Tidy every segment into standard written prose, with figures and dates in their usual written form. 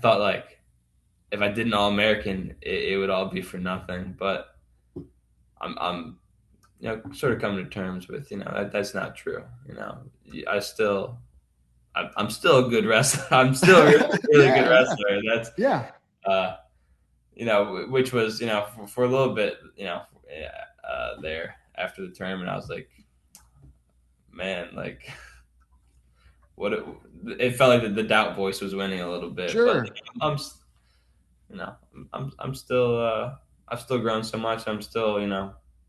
thought like if I did an All American, it would all be for nothing. But I'm sort of coming to terms with that's not true. I still I'm still a good wrestler. I'm still a really, really good Yeah, yeah, wrestler. That's yeah. uh, which was for a little bit there after the tournament, I was like, man, like what it felt like the doubt voice was winning a little bit, but Sure. I'm you know I'm still I've still grown so much. I'm still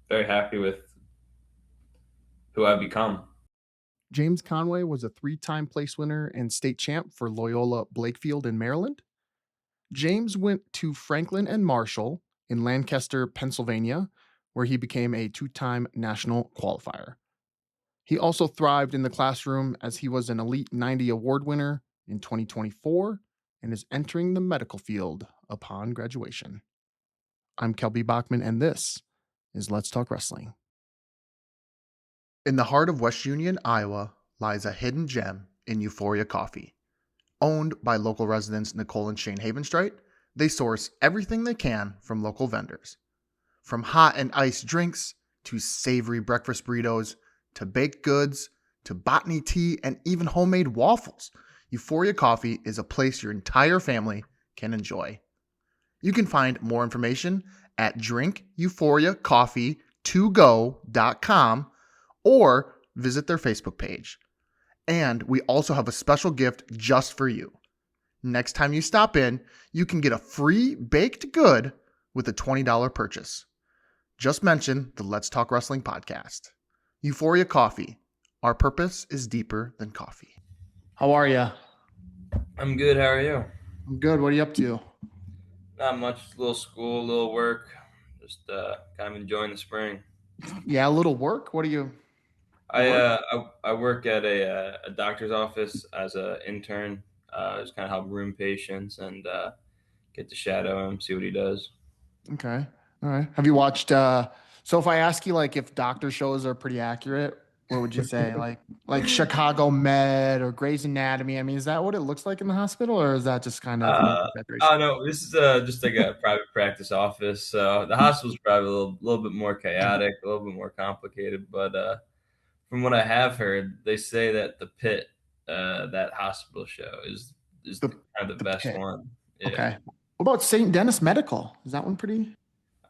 very happy with who I've become. James Conway was a three-time place winner and state champ for Loyola Blakefield in Maryland. James went to Franklin and Marshall in Lancaster, Pennsylvania, where he became a two-time national qualifier. He also thrived in the classroom as he was an Elite 90 award winner in 2024 and is entering the medical field upon graduation. I'm Kelby Bachman, and this is Let's Talk Wrestling. In the heart of West Union, Iowa, lies a hidden gem in Euphoria Coffee. Owned by local residents Nicole and Shane Havenstreit, they source everything they can from local vendors. From hot and iced drinks, to savory breakfast burritos, to baked goods, to botany tea, and even homemade waffles, Euphoria Coffee is a place your entire family can enjoy. You can find more information at drinkeuphoria.coffee2go.com or visit their Facebook page. And we also have a special gift just for you. Next time you stop in, you can get a free baked good with a $20 purchase. Just mention the Let's Talk Wrestling podcast. Euphoria Coffee. Our purpose is deeper than coffee. How are you? I'm good. How are you? I'm good. What are you up to? Not much. A little school, a little work. Just kind of enjoying the spring. Yeah, a little work. What do you I work? uh, I work at a doctor's office as an intern. Just kind of help room patients and get to shadow him, see what he does. Okay. All right. Have you watched so if I ask you like if doctor shows are pretty accurate, what would you say? Like Chicago Med or Grey's Anatomy? I mean, is that what it looks like in the hospital or is that just kind of an Uh, exaggeration? oh no, this is just like a private practice office. So the hospital's probably a little bit more chaotic, a little bit more complicated. But from what I have heard, they say that the pit, that hospital show, is The kind of the the best pit. one. Yeah. Okay. What about St. Dennis Medical? Is that one pretty? You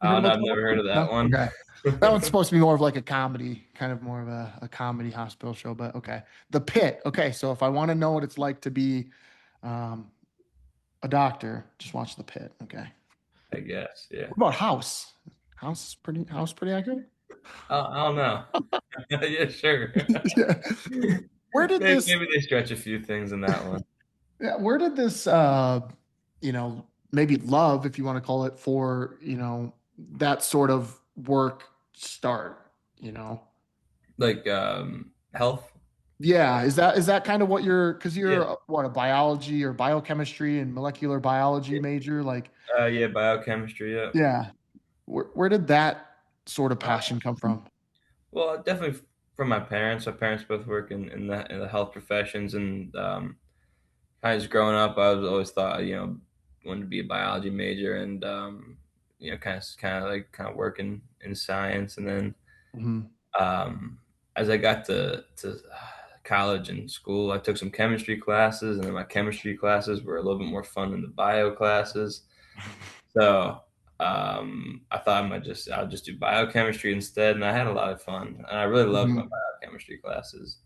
heard Oh no, about I've that never heard one? of that No? one. Okay. That one's supposed to be more of like a comedy, kind of more of a comedy hospital show, but okay. The Pit. Okay, so if I want to know what it's like to be um, a doctor, just watch The Pit. Okay. I guess. Yeah. What about House? House pretty accurate? I don't know. Yeah, sure. Yeah. Where did this Maybe they stretch a few things in that one. yeah, where did this maybe love, if you want to call it, for, that sort of work start, you know? Like health. Yeah, is that kind of what because Yeah. you're what, a biology or biochemistry and molecular biology major? Like, Yeah, biochemistry. Yeah. yeah, where did that sort of Uh, passion come from? well, definitely from my parents. My parents both work in the health professions, and kind of just growing up, I was always thought wanted to be a biology major, and kind of working in science, and then Mhm. as I got to college and school, I took some chemistry classes, and then my chemistry classes were a little bit more fun than the bio classes. So I thought I'll just do biochemistry instead, and I had a lot of fun, and I really loved my Mhm. biochemistry classes.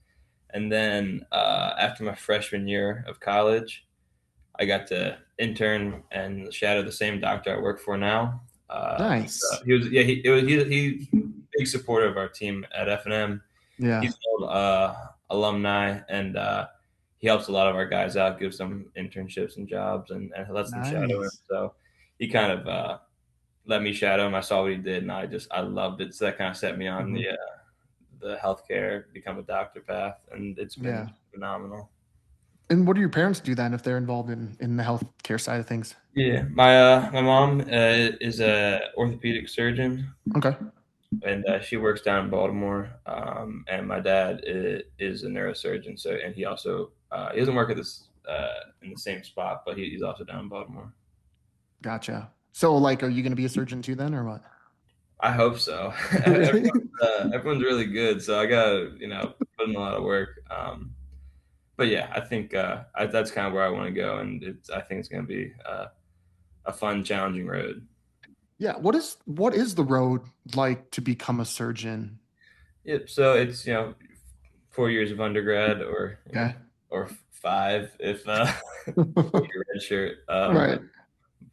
And then after my freshman year of college, I got to intern and shadow the same doctor I work for now. Nice. He was yeah he it was he's a big supporter of our team at F&M. Yeah. He's an old alumni, and he helps a lot of our guys out, gives them internships and jobs, and lets them shadow him. Nice. So he kind of let me shadow him. I saw what he did, and I loved it. So that kind of set me on Mhm. the healthcare, become a doctor path, and it's been Yeah. phenomenal. And what do your parents do then if they're involved in the healthcare side of things? Yeah, my mom is a orthopedic surgeon, Okay. and she works down in Baltimore. And my dad is a neurosurgeon, so and he also he doesn't work at this in the same spot, but he's also down in Baltimore. Gotcha. So, like, are you going to be a surgeon too then, or what? I hope so. Really? Everyone's really good, so I gotta put in a lot of work. But yeah, I think that's kind of where I want to go, and I think it's gonna be a fun, challenging road. Yeah. What is the road like to become a surgeon? Yep. So it's 4 years of undergrad, or Okay. or five if your red shirt. Right.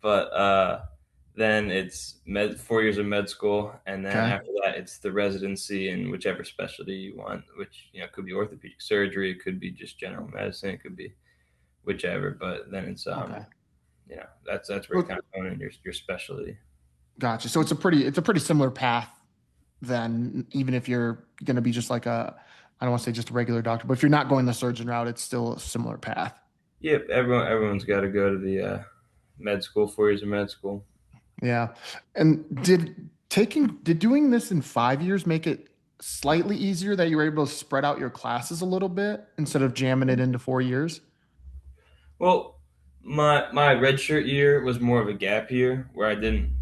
But then it's 4 years of med school, and then Okay. after that, it's the residency in whichever specialty you want, which could be orthopedic surgery, it could be just general medicine, it could be whichever. But then it's Okay. that's where you kind So, of hone in your specialty. gotcha. So it's a pretty similar path then, even if you're going to be just like I don't want to say just a regular doctor, but if you're not going the surgeon route, it's still a similar path. Yep, everyone's got to go to the med school, 4 years of med school. Yeah. And did doing this in 5 years make it slightly easier that you were able to spread out your classes a little bit instead of jamming it into 4 years? Well, my redshirt year was more of a gap year where I didn't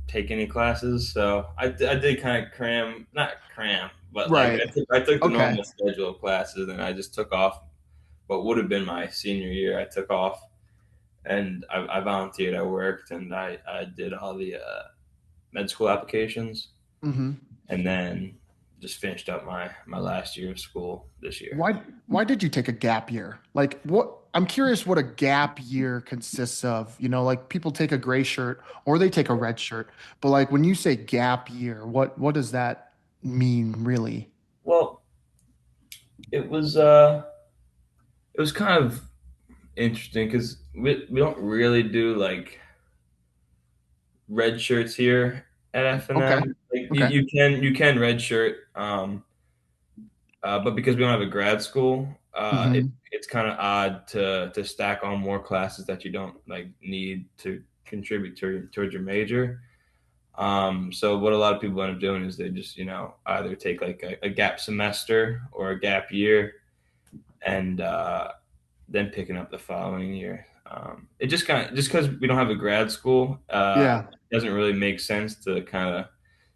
take any classes, so I did kind of cram, not cram, but like Right. I took the Okay. normal schedule of classes, and I just took off what would have been my senior year. I took off, and I volunteered, I worked, and I did all the med school applications, Hmm. and then just finished up my last year of school this year. Why did you take a gap year? Like what I'm curious what a gap year consists of. Like people take a gray shirt or they take a red shirt. But like when you say gap year, what does that mean really? Well, it was it was kind of interesting because we don't really do like red shirts here at Okay. F&M. Like you, Okay. you can red shirt, but because we don't have a grad school, Hmm. it's kind of odd to stack on more classes that you don't like need to contribute towards your major. So what a lot of people end up doing is they just either take like a gap semester or a gap year, and then picking up the following year. It just because we don't have a grad school, Yeah. it doesn't really make sense to kind of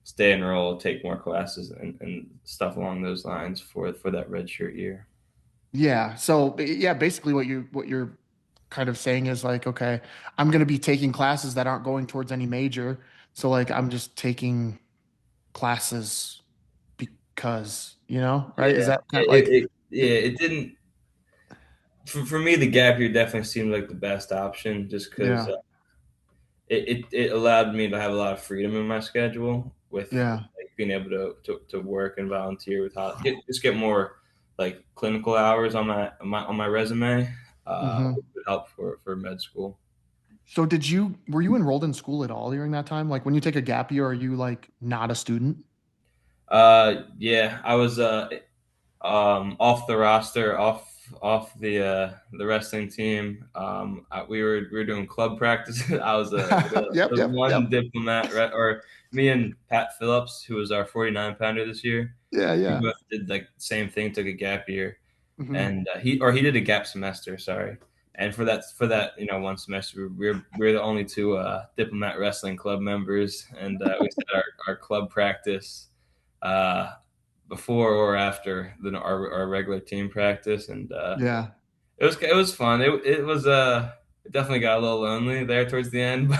stay enrolled, take more classes, and stuff along those lines for that red shirt year. Yeah. So yeah, basically what you're kind of saying is like, okay, I'm going to be taking classes that aren't going towards any major. So like I'm just taking classes because, right? Is Yeah, that kind of like yeah, it didn't. For me, the gap year definitely seemed like the best option, just because yeah. it allowed me to have a lot of freedom in my schedule with Yeah. like being able to work and volunteer with how get more like clinical hours on my resume, Hmm. which would help for med school. So were you enrolled in school at all during that time? Like when you take a gap year, are you like not a student? Yeah, I was off the roster, off the wrestling team. We were doing club practice. I was Yep, the yep, one yep. diplomat, or me and Pat Phillips, who was our 49 pounder this year. Yeah, We yeah. both did like the same thing, took a gap year, Hmm. and he did a gap semester. Sorry, and for that one semester, we were the only two diplomat wrestling club members, and we set our club practice uh, before or after our regular team practice, and Yeah. it was fun. It definitely got a little lonely there towards the end, but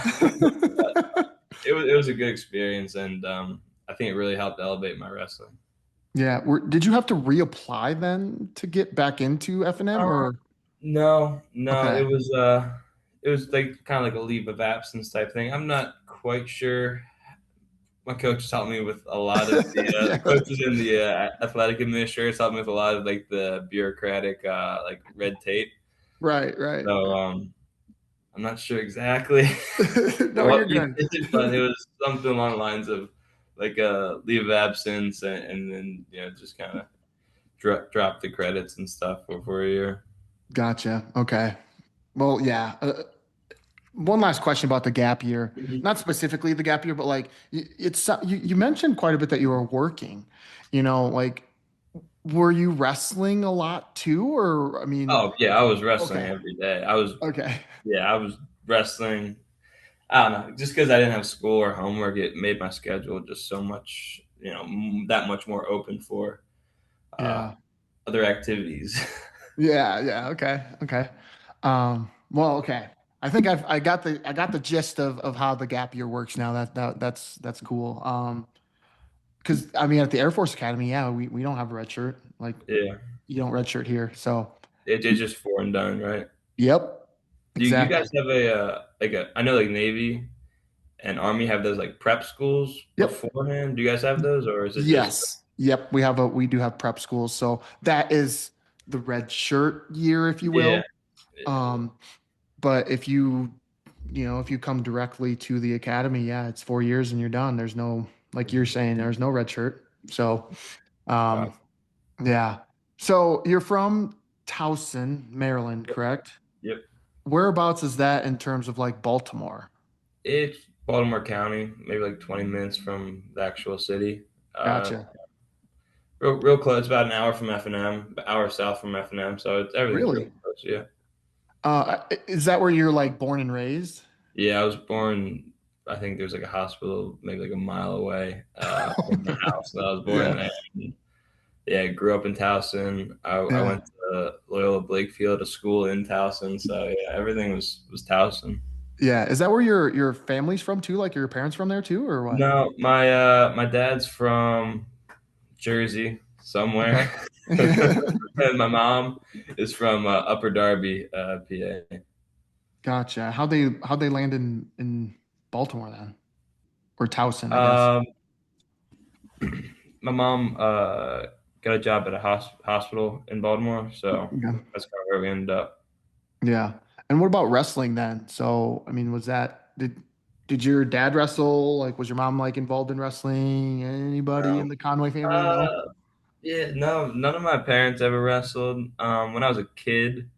it was a good experience, and I think it really helped elevate my wrestling. Yeah. Did you have to reapply then to get back into F&M or No, no, okay. it was like kind of like a leave of absence type thing. I'm not quite sure. My coaches helped me with a lot of the Yeah. coaches and the athletic administrators helped me with a lot of like the bureaucratic like red tape. Right, right. So I'm not sure exactly No, you're what you good. did, but it was something along the lines of like a leave of absence, and then just kind of drop the credits and stuff for a year. Gotcha. Okay. Well, yeah. One last question about the gap year. Mhm. Not specifically the gap year, but like you mentioned quite a bit that you were working. Like Were you wrestling a lot too, or I mean, Oh yeah, I was wrestling okay, every day. I was okay, Yeah, I was wrestling. I don't know, just because I didn't have school or homework, it made my schedule just so much, that much more open for uh, yeah, other activities. yeah, okay, okay. Well, okay. I think I got the gist of how the gap year works now. That's cool. Because I mean, at the Air Force Academy, yeah, we don't have a red shirt. Like Yeah, you don't red shirt here. So, it's just four and done, right? yep, Do you guys exactly. have I know like Navy and Army have those like prep schools Yep. beforehand? Do you guys have those, or is it just Yes. Yep. We do have prep schools. So that is the red shirt year, if you yeah, will. Um, but if you come directly to the academy, yeah, it's 4 years and you're done. There's no, like you're saying, there's no red shirt. So, uh, um, yeah. So you're from Towson, Maryland, yep, correct? yep. Whereabouts is that in terms of like Baltimore? It's Baltimore County, maybe like 20 minutes from the actual city. Uh, Gotcha. real close, about an hour from F&M, an hour south from F&M. So everything's real Really? close. Yeah. Is that where you're like born and raised? Yeah, I was born. I think there's like a hospital maybe like a mile away from the house. So I was born Yeah. there. And, yeah, I grew up in Towson. I Yeah. went to Loyola Blakefield, a school in Towson. So yeah, everything was Towson. Yeah. Is that where your family's from too? Like your parents from there too, or what? No, my dad's from Jersey somewhere, Okay. and my mom is from Upper Darby, PA. Gotcha. How'd they land in Baltimore then? Or Towson, I guess. Um, my mom got a job at a hospital in Baltimore, so Okay. that's kind of where we ended up. Yeah. And what about wrestling then? So, I mean, did your dad wrestle? Like, was your mom like involved in wrestling? Anybody Um, in the Conway family? No? uh, yeah, no, none of my parents ever wrestled. When I was a kid,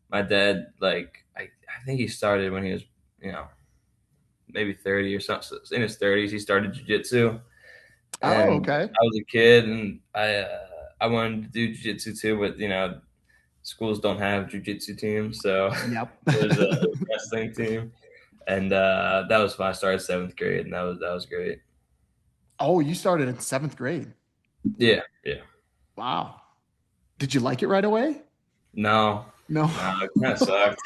my dad I think he started when he was you know maybe 30 or something. In his 30s, he started jujitsu, Oh, and okay. I was a kid, and I wanted to do jujitsu too, but schools don't have jujitsu teams, so Yep. there's a wrestling team, and that was when I started seventh grade, and that was great. Oh, you started in seventh grade. Yeah, yeah. Wow. Did you like it right away? No, No. no, it kind of sucked.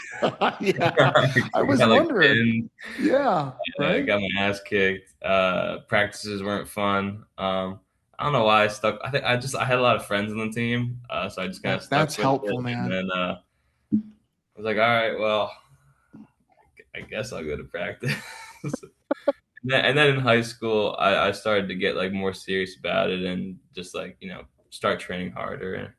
Yeah. I I was got like wondering. pinned. Yeah, I right? got my ass kicked. Practices weren't fun. I don't know why I stuck. I had a lot of friends on the team, so I just kind of stuck That's with helpful, it. And man. then I was like, all right, well, I guess I'll go to practice. And then in high school, I started to get like more serious about it and just like start training harder.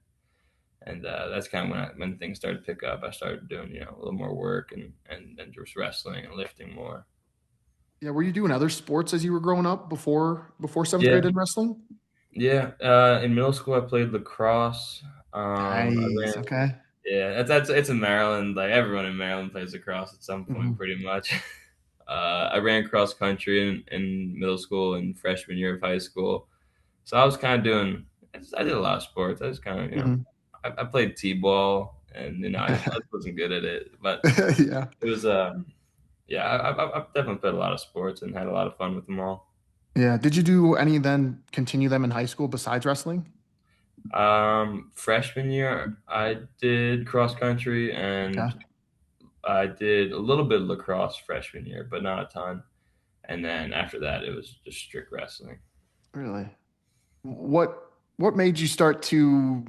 And that's kind of when things started to pick up. I started doing a little more work and just wrestling and lifting more. Yeah, were you doing other sports as you were growing up before seventh Yeah, grade in wrestling? yeah. In middle school, I played lacrosse. I Nice. ran. Okay. Yeah, that's it's in Maryland. Like everyone in Maryland plays lacrosse at some point, Mhm. pretty much. I ran cross country in middle school and freshman year of high school. So I was kind of doing. I did a lot of sports. I was kind of Mhm. I played t-ball, and I wasn't good at it, but Yeah. it was yeah. I've definitely played a lot of sports and had a lot of fun with them all. Yeah. Did you do any then continue them in high school besides wrestling? Freshman year, I did cross country Okay. and I did a little bit of lacrosse freshman year, but not a ton. And then after that, it was just strict wrestling. Really? What made you start to,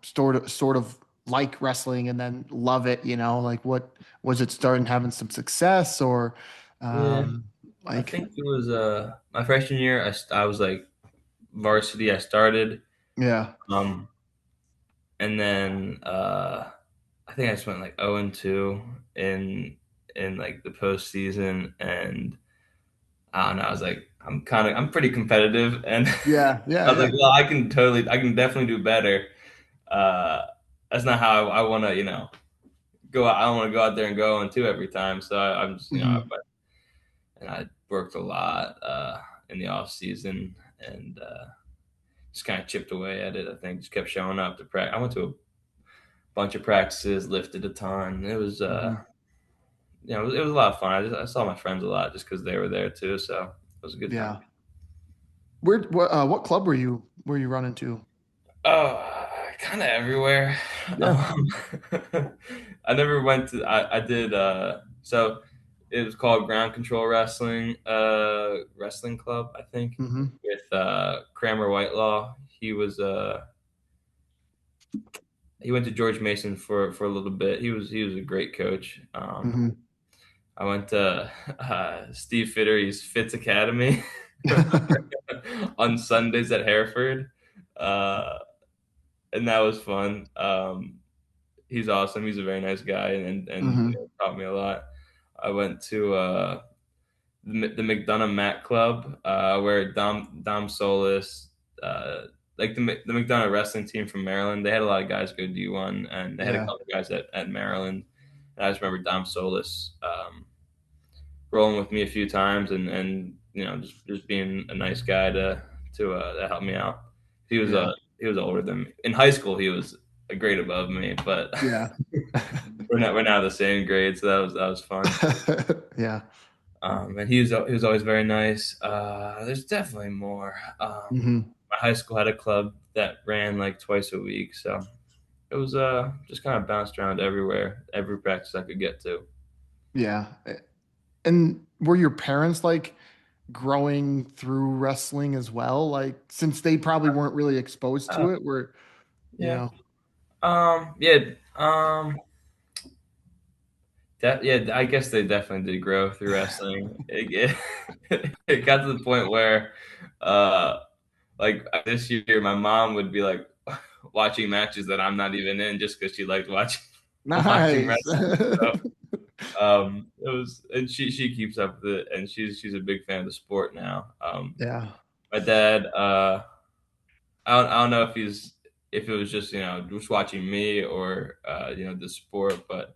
sort of like wrestling and then love it, like what was it starting having some success or Yeah, um I like think it was my freshman year. I was like varsity. I started, yeah. um, and then I think I just went like 0-2 in in like the postseason, and I don't know. I was like, I'm pretty competitive, and Yeah, yeah, I was like, yeah. well, I can definitely do better. Uh, that's not how I want to, go out. I don't want to go out there and go 0-2 every time. So I'm just, Mhm. and I worked a lot in the off season, and just kind of chipped away at it. I think just kept showing up to practice. I went to a bunch of practices, lifted a ton. It was Hmm. it was a lot of fun. I saw my friends a lot just because they were there too. So it was a good time. Yeah. What club were you running to? Oh, kind of everywhere. Yeah. Um, I never went to. I did. So it was called Ground Control Wrestling. Wrestling Club, I think, Hmm. with Kramer Whitelaw. He went to George Mason for a little bit. He was a great coach. Hmm. I went to Steve Fittery's Fitz Academy on Sundays at Hereford, uh, and that was fun. He's awesome. He's a very nice guy, and Hmm. taught me a lot. I went to the McDonough Mat Club, where Dom Solis, like the McDonough wrestling team from Maryland, they had a lot of guys go D1, and they had a Yeah. couple guys at Maryland. And I just remember Dom Solis rolling with me a few times, and just being a nice guy to help me out. He was Yeah. he was older than me in high school. He was a grade above me, but Yeah. we're now the same grade, so that was fun. Yeah. And he was always very nice. There's definitely more. Hmm. My high school had a club that ran like twice a week, so it was just kind of bounced around everywhere, every practice I could get to. Yeah. And were your parents like growing through wrestling as well? Like, since they probably weren't really exposed Uh, to it, were, you yeah. know, Yeah. Yeah. I guess they definitely did grow through wrestling. It got to the point where, uh, like this year, my mom would be like watching matches that I'm not even in just because she liked watching watching nice. wrestling. So, it was, and she keeps up with it, and she's a big fan of the sport now. Yeah. My dad, I don't know if it was just just watching me or the sport, but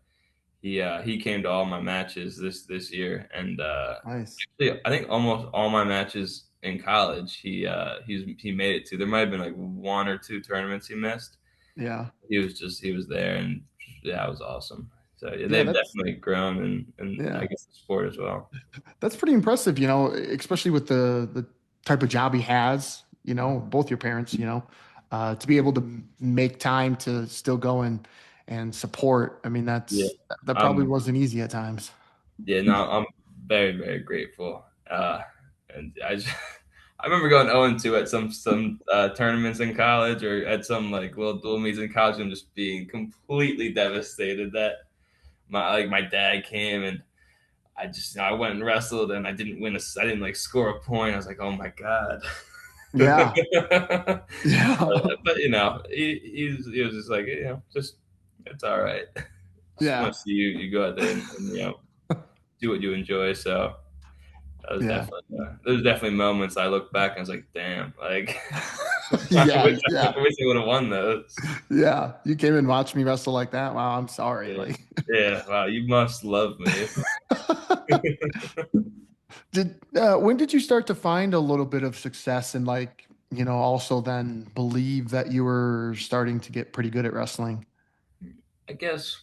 he came to all my matches this year, and Nice. actually, I think almost all my matches in college he made it to. There might have been like one or two tournaments he missed. Yeah. He was there, and yeah, it was awesome. So yeah, Yeah, they've that's definitely grown, and I yeah. guess the sport as well. That's pretty impressive, especially with the type of job he has, both your parents, to be able to make time to still go and support. I mean, Yeah, that probably um, wasn't easy at times. yeah, no, I'm very very grateful. And I remember going 0-2 at some tournaments in college or at some like little dual meets in college and just being completely devastated that my dad came and I went and wrestled and I didn't like score a point. I was like, oh my god. Yeah. Yeah. But he was just like just it's all right. Just want Yeah. to see you go out there and do what you enjoy. So Yeah. there's definitely moments I look back and I was like, damn, like I Yeah. wish I, Yeah. I wish I would have won those. Yeah. You came and watched me wrestle like that. Wow, I'm sorry. Yeah, Like, yeah. Wow, you must love me. when did you start to find a little bit of success and like, also then believe that you were starting to get pretty good at wrestling? I guess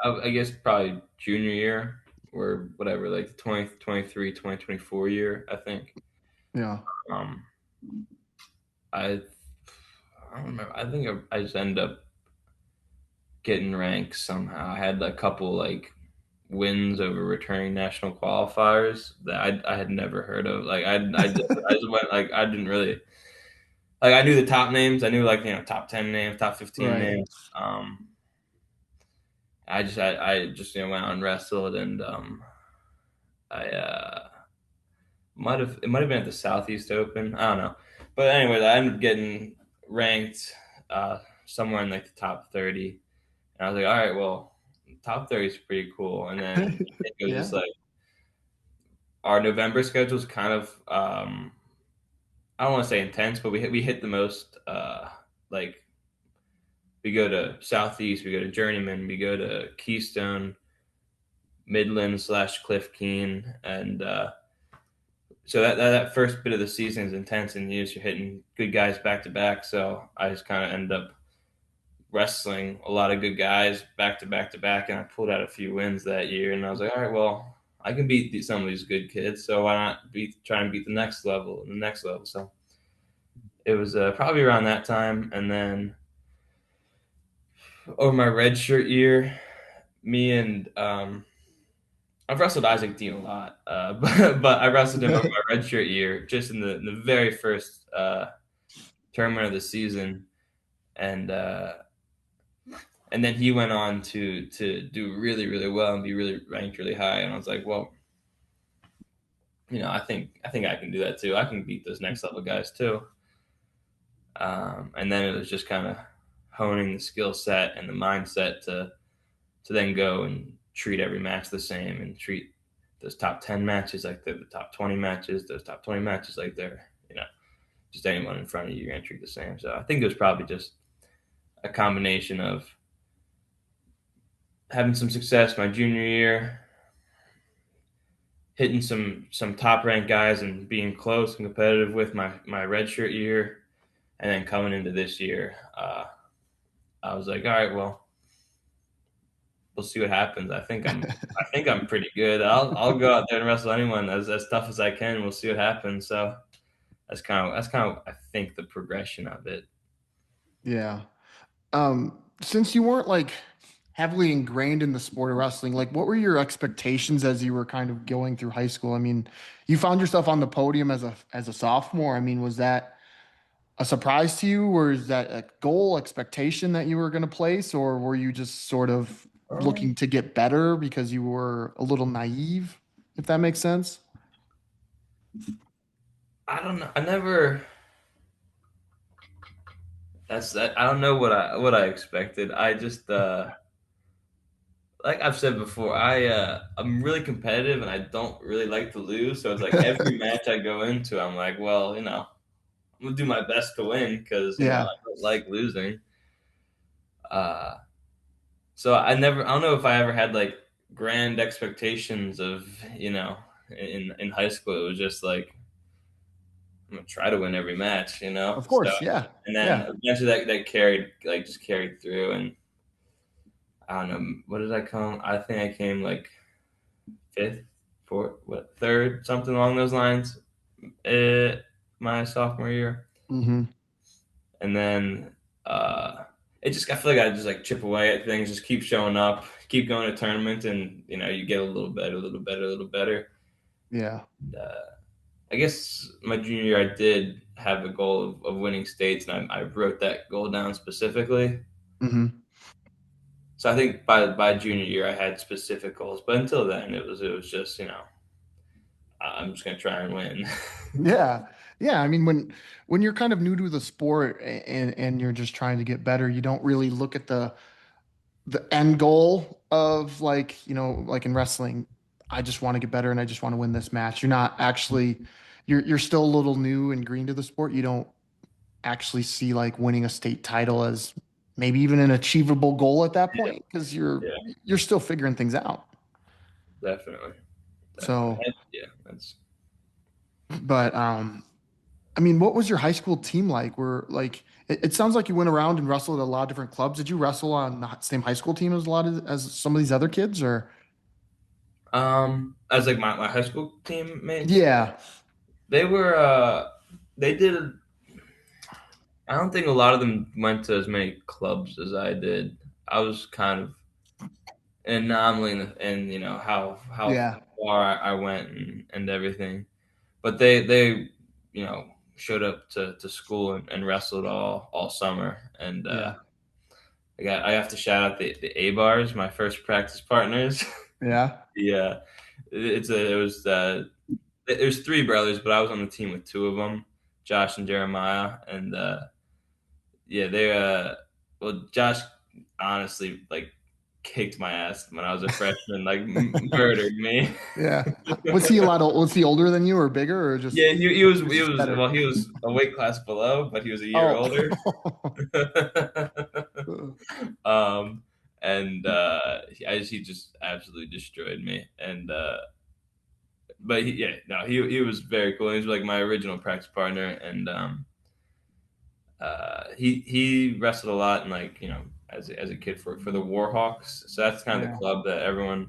I guess probably junior year or whatever, like the 2023, 2024 year. I think. Yeah. Um, I I don't remember. I think I just ended up getting ranked somehow. I had a couple like wins over returning national qualifiers that I had never heard of. Like I just went like I didn't really like I knew the top names. I knew like top 10 names, top 15 Right. names. I just went out and wrestled and I it might have been at the Southeast Open. I don't know. But anyway, I ended up getting ranked somewhere in like the top 30. And I was like, all right, well, top 30 is pretty cool. And then it was just Yeah. like our November schedule is kind of I don't want to say intense, but we hit the most like we go to Southeast, we go to Journeyman, we go to Keystone, Midland / Cliff Keen, and So that first bit of the season is intense, and you're hitting good guys back to back. So I just kind of end up wrestling a lot of good guys back to back to back, and I pulled out a few wins that year. And I was like, all right, well, I can beat some of these good kids, so why not try and beat the next level and the next level? So it was probably around that time, and then over my red shirt year, me and I've wrestled Isaac Dean a lot, but I wrestled him over my red shirt year, just in the very first tournament of the season, and uh, and then he went on to do really really well and be really ranked really high. And I was like, well, I think I can do that too. I can beat those next level guys too. And then it was just kind of honing the skill set and the mindset to then go and treat every match the same and treat those top 10 matches like they're the top 20 matches, those top 20 matches like they're, just anyone in front of you, you're going to treat the same. So I think it was probably just a combination of having some success my junior year, hitting some top ranked guys and being close and competitive with my redshirt year, and then coming into this year, I was like, all right, well, we'll see what happens. I think I'm pretty good. I'll go out there and wrestle anyone as tough as I can. We'll see what happens. So that's kind of I think the progression of it. Yeah. Since you weren't like heavily ingrained in the sport of wrestling, like what were your expectations as you were kind of going through high school? I mean, you found yourself on the podium as a sophomore. I mean, was that a surprise to you, or is that a goal expectation that you were going to place, or were you just sort of looking Um, to get better because you were a little naive, if that makes sense? I don't know. I never. That's that. I don't know what I expected. I just like I've said before. I'm really competitive and I don't really like to lose. So it's like every match I go into, I'm like, well, I'm gonna do my best to win because I Yeah, don't like losing. Uh, so I don't know if I ever had like grand expectations of in high school. It was just like I'm gonna try to win every match. of So course. Yeah, and then yeah. eventually that carried like just carried through. And I don't know, what did I come? I think I came like fifth, fourth, what, third, something along those lines. Uh, my sophomore year. Hmm. And then it just I feel like I just like chip away at things, just keep showing up, keep going to tournaments, and you get a little better, a little better, a little better. Yeah. I guess my junior year I did have a goal of winning states, and I wrote that goal down specifically. Hmm. So I think by junior year I had specific goals, but until then it was just I'm just gonna try and win. Yeah. Yeah. I mean, when you're kind of new to the sport and you're just trying to get better, you don't really look at the end goal of like, like in wrestling, I just want to get better and I just want to win this match. You're not actually you're still a little new and green to the sport. You don't actually see like winning a state title as maybe even an achievable goal at that Yeah, point because you're yeah, you're still figuring things out. definitely, definitely. So, Yeah, that's but I mean, what was your high school team like? Were like it sounds like you went around and wrestled at a lot of different clubs. Did you wrestle on the same high school team as a lot of as some of these other kids or as like my high school teammates. yeah. They were they did. I don't think a lot of them went to as many clubs as I did. I was kind of an anomaly in how Yeah. far I went and everything. But they showed up to school and wrestled all summer. And Yeah. I have to shout out the A bars, my first practice partners. Yeah. Yeah, it was there's three brothers, but I was on the team with two of them, Josh and Jeremiah. And yeah, they well, Josh honestly like kicked my ass when I was a freshman, like murdered me. Yeah. Was he a lot was he older than you or bigger or just Yeah, he was he was he just was better? well, he was a weight class below, but he was a year older. Oh. um, and he just absolutely destroyed me. And but yeah, no, he was very cool. He was like my original practice partner, and he wrestled a lot, and like as a kid for the Warhawks. So that's kind of the Yeah. club that everyone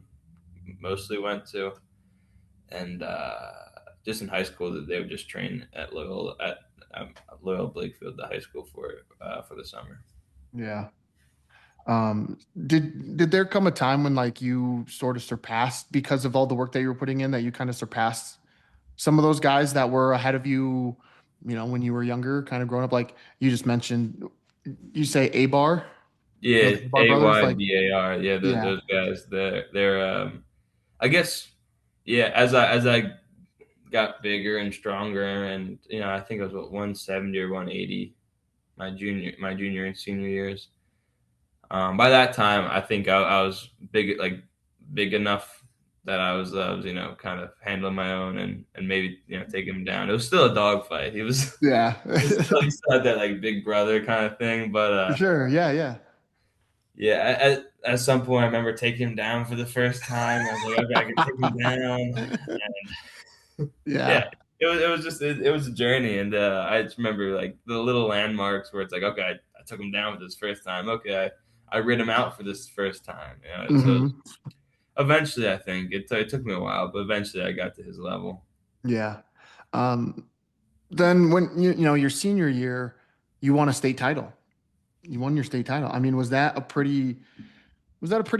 mostly went to, and just in high school that they would just train at Loyola Blakefield, the high school for the summer. Yeah. Did there come a time when like you sort of surpassed because of all the work that you were putting in that you kind of surpassed some of those guys that were ahead of you, when you were younger, kind of growing up? Like you just mentioned, you say A-Bar, Yeah, the A-Bar brothers, like AYBAR. Yeah, yeah, those guys. They're I guess yeah. As I got bigger and stronger, and I think I was what 170 or 180 my junior and senior years. By that time, I think I was big enough that I was kind of handling my own and maybe taking him down. It was still a dogfight. He was yeah, he still had that like big brother kind of thing, but for sure, yeah, yeah, yeah. At some point, I remember taking him down for the first time. I was like, okay, I can take him down. Yeah, yeah, it was a journey, and I just remember like the little landmarks where it's like, okay, I took him down for this first time. Okay, I rid him out for this first time. So hmm eventually, I think it took me a while, but eventually I got to his level. yeah. Um, then when your senior year, you won a state title. You won your state title. I mean, was that a pretty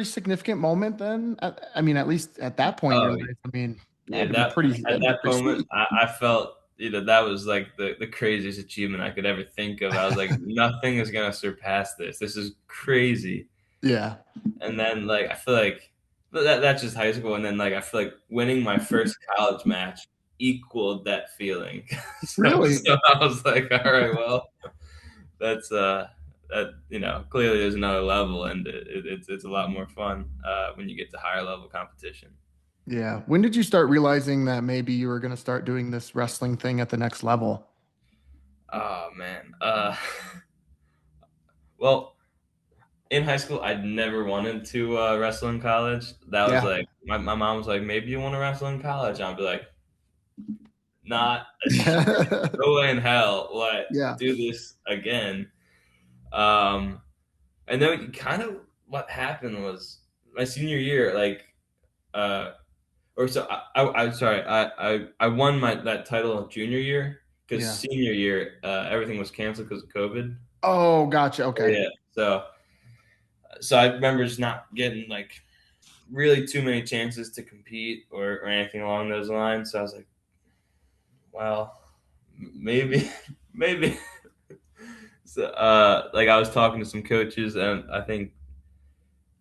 significant moment then? I mean, at least at that point in your Oh life, I mean, it yeah, that had at to be that pretty moment, sweet. I felt that was like the craziest achievement I could ever think of. I was like, nothing is gonna surpass this. This is crazy. Yeah. And then like I feel like that's just high school, and then like I feel like winning my first college match equaled that feeling. Really? So I was like, all right, well, that's that clearly there's another level, and it's a lot more fun when you get to higher level competition. Yeah. When did you start realizing that maybe you were going to start doing this wrestling thing at the next level? Oh man, well, in high school, I'd never wanted to wrestle in college. That was Yeah. like my mom was like, maybe you want to wrestle in college. I'd be like, not a no way in hell will I Yeah. do this again. Um, and then kind of what happened was my senior year, like, or so I'm sorry, I won that title junior year because Yeah. senior year everything was canceled because of COVID. Oh, gotcha. Okay. Yeah, so I remember just not getting like really too many chances to compete or anything along those lines. So I was like, well, maybe, maybe. So, like I was talking to some coaches, and I think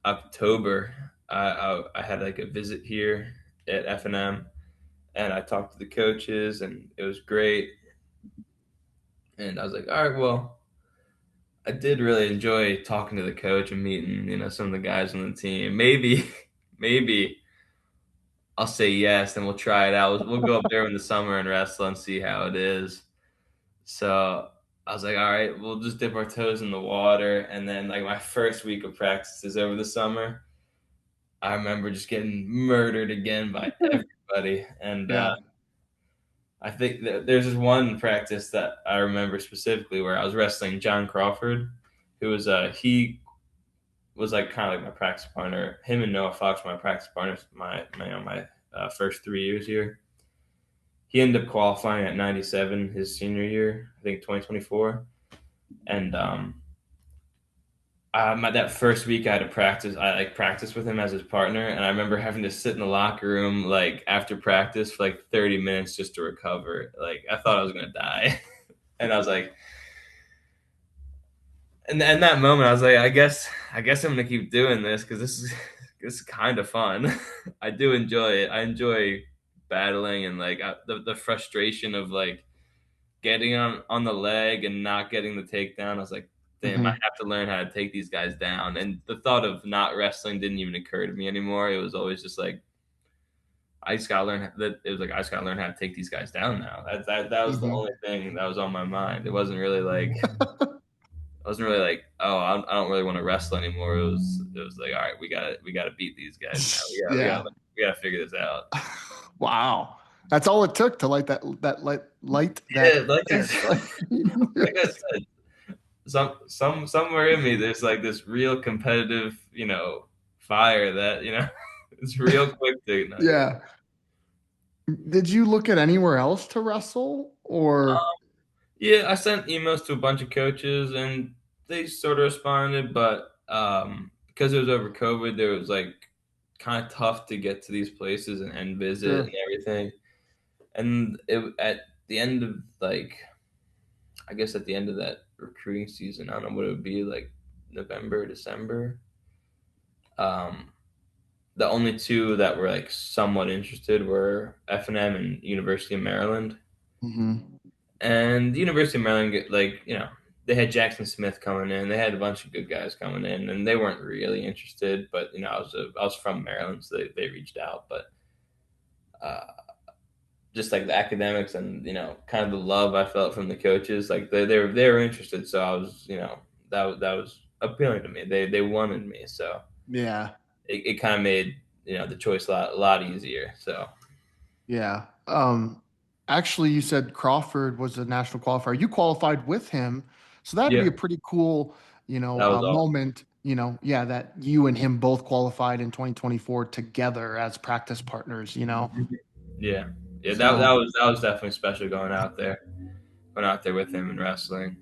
October, I had like a visit here at F&M, and I talked to the coaches, and it was great. And I was like, all right, well, I did really enjoy talking to the coach and meeting, some of the guys on the team. Maybe, maybe I'll say yes, and we'll try it out. We'll go up there in the summer and wrestle and see how it is. So I was like, all right, we'll just dip our toes in the water. And then, like, my first week of practices over the summer, I remember just getting murdered again by everybody. And Yeah. I think that there's this one practice that I remember specifically where I was wrestling John Crawford, who he was like kind of like my practice partner. Him and Noah Fox were my practice partners my first 3 years here. He ended up qualifying at 97 his senior year, I think 2024. And that first week I had to practice. I like practiced with him as his partner, and I remember having to sit in the locker room like after practice for like 30 minutes just to recover. Like I thought I was gonna die, and I was like, and in that moment I was like, I guess I'm gonna keep doing this because this is kind of fun. I do enjoy it. I enjoy battling and like the frustration of like getting on the leg and not getting the takedown. I was like, damn, I hmm have to learn how to take these guys down. And the thought of not wrestling didn't even occur to me anymore. It was always just like I just gotta learn that it was like I just gotta learn how to take these guys down now. That was the hmm only thing that was on my mind. It wasn't really like oh I don't really want to wrestle anymore. It was like all right we gotta beat these guys now. We Yeah. gotta figure this out. Wow. That's all it took to light that Yeah, like I fire. said, Like, like I said, somewhere in me there's like this real competitive, fire that it's real quick to ignite. yeah. Did you look at anywhere else to wrestle or Yeah, I sent emails to a bunch of coaches and they sort of responded, but because it was over COVID, there was like kind of tough to get to these places and visit and sure? everything. And at the end of like, I guess at the end of that recruiting season, I don't know what it would be like November, December. Um, the only two that were like somewhat interested were F&M and University of Maryland. Hmm. And the University of Maryland, like, they had Jackson Smith coming in. They had a bunch of good guys coming in, and they weren't really interested. But I was from Maryland, so they reached out. But uh, just like the academics and kind of the love I felt from the coaches, like they were interested. So I was, that was appealing to me. They wanted me, so Yeah. it kind of made the choice a lot easier. So Yeah. Actually, you said Crawford was a national qualifier. You qualified with him, so that'd be yeah, a pretty cool, that was awesome. moment. Yeah, that you and him both qualified in 2024 together as practice partners. Yeah, yeah, that So that was that was definitely special going out there with him and wrestling.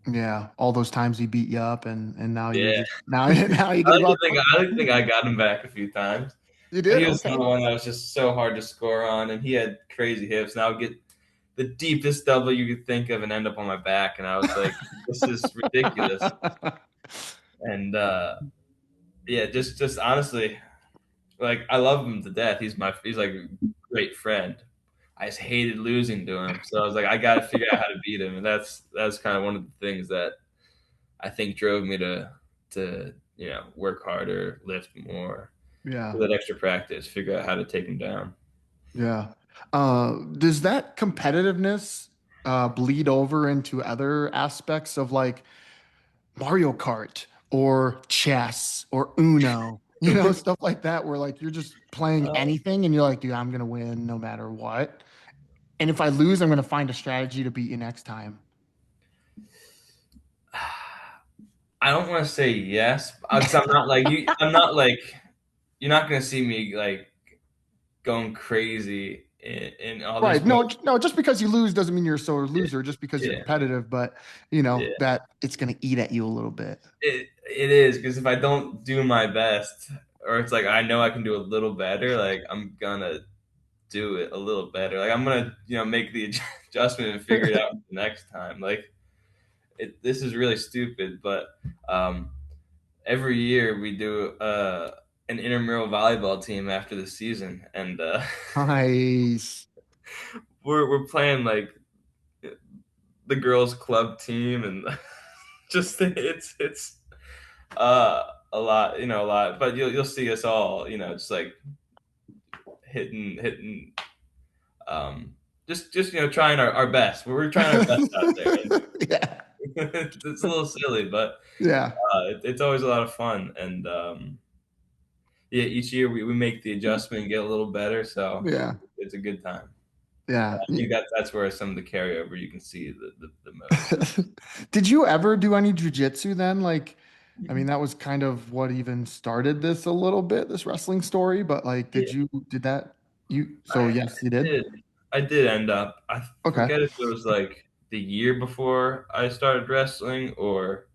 yeah, all those times he beat you up, and now you're Yeah, just now now you I get to like go to out. think I like to think I got him back a few times. You But did he was okay. another one that was just so hard to score on, and he had crazy hips. And I would get the deepest double you could think of and end up on my back, and I was like, "This is ridiculous." And yeah, just honestly, like I love him to death. He's like a great friend. I just hated losing to him, so I was like, I got to figure out how to beat him, and that's kind of one of the things that I think drove me to work harder, lift more, Yeah, do that extra practice, figure out how to take him down. yeah. Does that competitiveness bleed over into other aspects of like Mario Kart or chess or Uno, stuff like that, where like you're just playing Uh, anything and you're like, dude, I'm gonna win no matter what. And if I lose, I'm gonna find a strategy to beat you next time. I don't want to say yes because I'm not like you. I'm not like you're not gonna see me like going crazy in all this, Right. but No, no, just because you lose doesn't mean you're a sore loser, just because you're yeah, competitive, but yeah. that it's gonna eat at you a little bit. It is because if I don't do my best, or it's like I know I can do a little better, like I'm gonna do it a little better. Like I'm gonna make the adjustment and figure it out the next time. Like this is really stupid, but um, every year we do an intramural volleyball team after the season, and Nice. we're playing like the girls' club team, and just it's a lot, a lot. But you'll see us all, just like hitting, um, just trying our best. We're trying our best out there, and Yeah. it's a little silly, but Yeah. it's always a lot of fun. And yeah, each year we make the adjustment and get a little better, so Yeah. it's a good time. Yeah. I think that's where some of the carryover you can see the most. Did you ever do any jujitsu then? Like, I mean, that was kind of what even started this a little bit, this wrestling story, but like, Yeah, did that, so I yes, you did? did. I did end up. I Okay. forget if it was like the year before I started wrestling or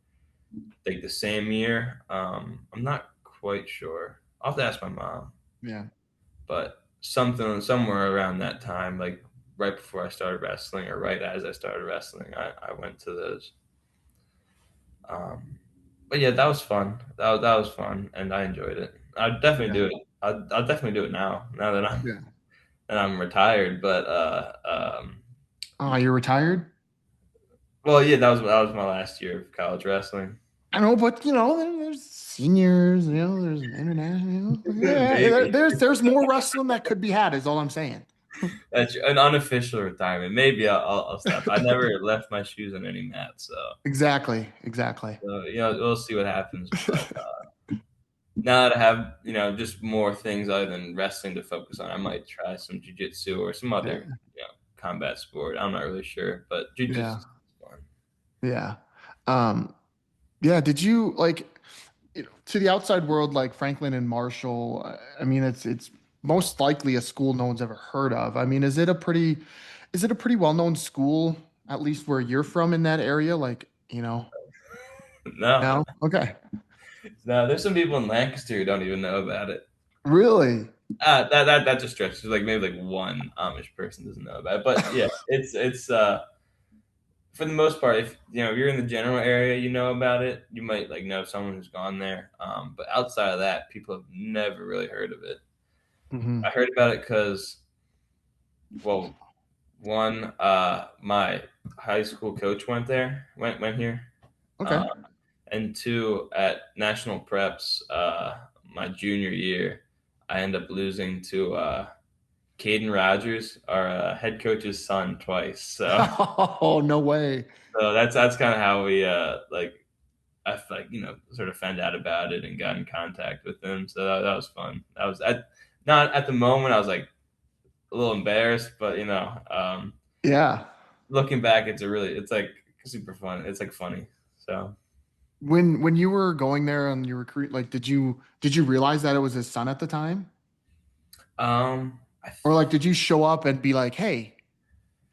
like the same year. I'm not quite sure. I'll have to ask my mom, Yeah. but something somewhere around that time, like right before I started wrestling or right as I started wrestling, I went to those. Um, but yeah, that was fun. That was fun, and I enjoyed it. I'd definitely Yeah. do it. I'll definitely do it now. Now that I'm Yeah. and I'm retired, but Oh, you're retired? well, yeah, that was my last year of college wrestling. I know, but there's seniors, there's international. Yeah, Maybe there's more wrestling that could be had, is all I'm saying. that's an unofficial retirement. Maybe I'll stop. I never left my shoes on any mat, so, Exactly. Exactly. we'll see what happens. But now that I have, just more things other than wrestling to focus on, I might try some jujitsu or some Yeah. other, combat sport. I'm not really sure, but jujitsu Yeah. is fun. Yeah. Um, yeah. Did you like, to the outside world, like Franklin and Marshall? I mean, it's most likely a school no one's ever heard of. I mean, is it a pretty well-known school, at least where you're from in that area? Like, No, no? Okay. no, there's some people in Lancaster who don't even know about it. Really? That just stretches. Like maybe like one Amish person doesn't know about it, but yeah, it's for the most part. If you're in the general area, you know about it. You might like know someone who's gone there. But outside of that, people have never really heard of it. Hmm. I heard about it because, well, one, my high school coach went here, Okay. uh, and two, at national preps, my junior year, I ended up losing to Caden Rogers, our head coach's son, twice. So, Oh, no way. so that's kind of how we I like sort of found out about it and got in contact with him. So that was fun. That was not at the moment. I was like a little embarrassed, but Yeah. looking back, it's like super fun. It's like funny. So When you were going there on your recruit, like, did you realize that it was his son at the time? I Or like, did you show up and be like, "Hey,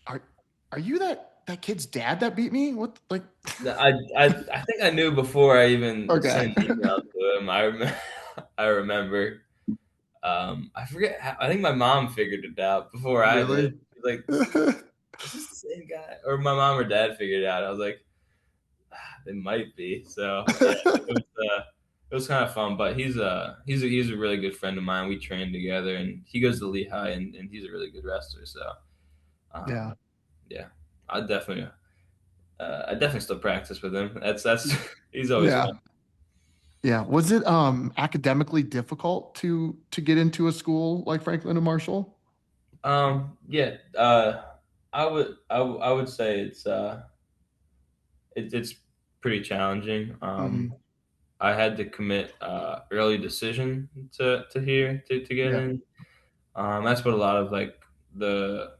are are you that kid's dad that beat me?" What like I think I knew before I even Okay. sent an email to him. I remember. I remember. I forget. I think my mom figured it out before I did. Really? She's like, "Is this the same guy?" Or my mom or dad figured it out. I was like, "It might be." So yeah, it was kind of fun. But he's a really good friend of mine. We trained together, and he goes to Lehigh, and he's a really good wrestler. So Yeah. um, yeah, I definitely I definitely still practice with him. That's he's always fun. Yeah. Yeah. Was it academically difficult to get into a school like Franklin and Marshall? Yeah, I would say it's pretty challenging. Hmm. I had to commit early decision to here to get Yeah. in. That's what a lot of the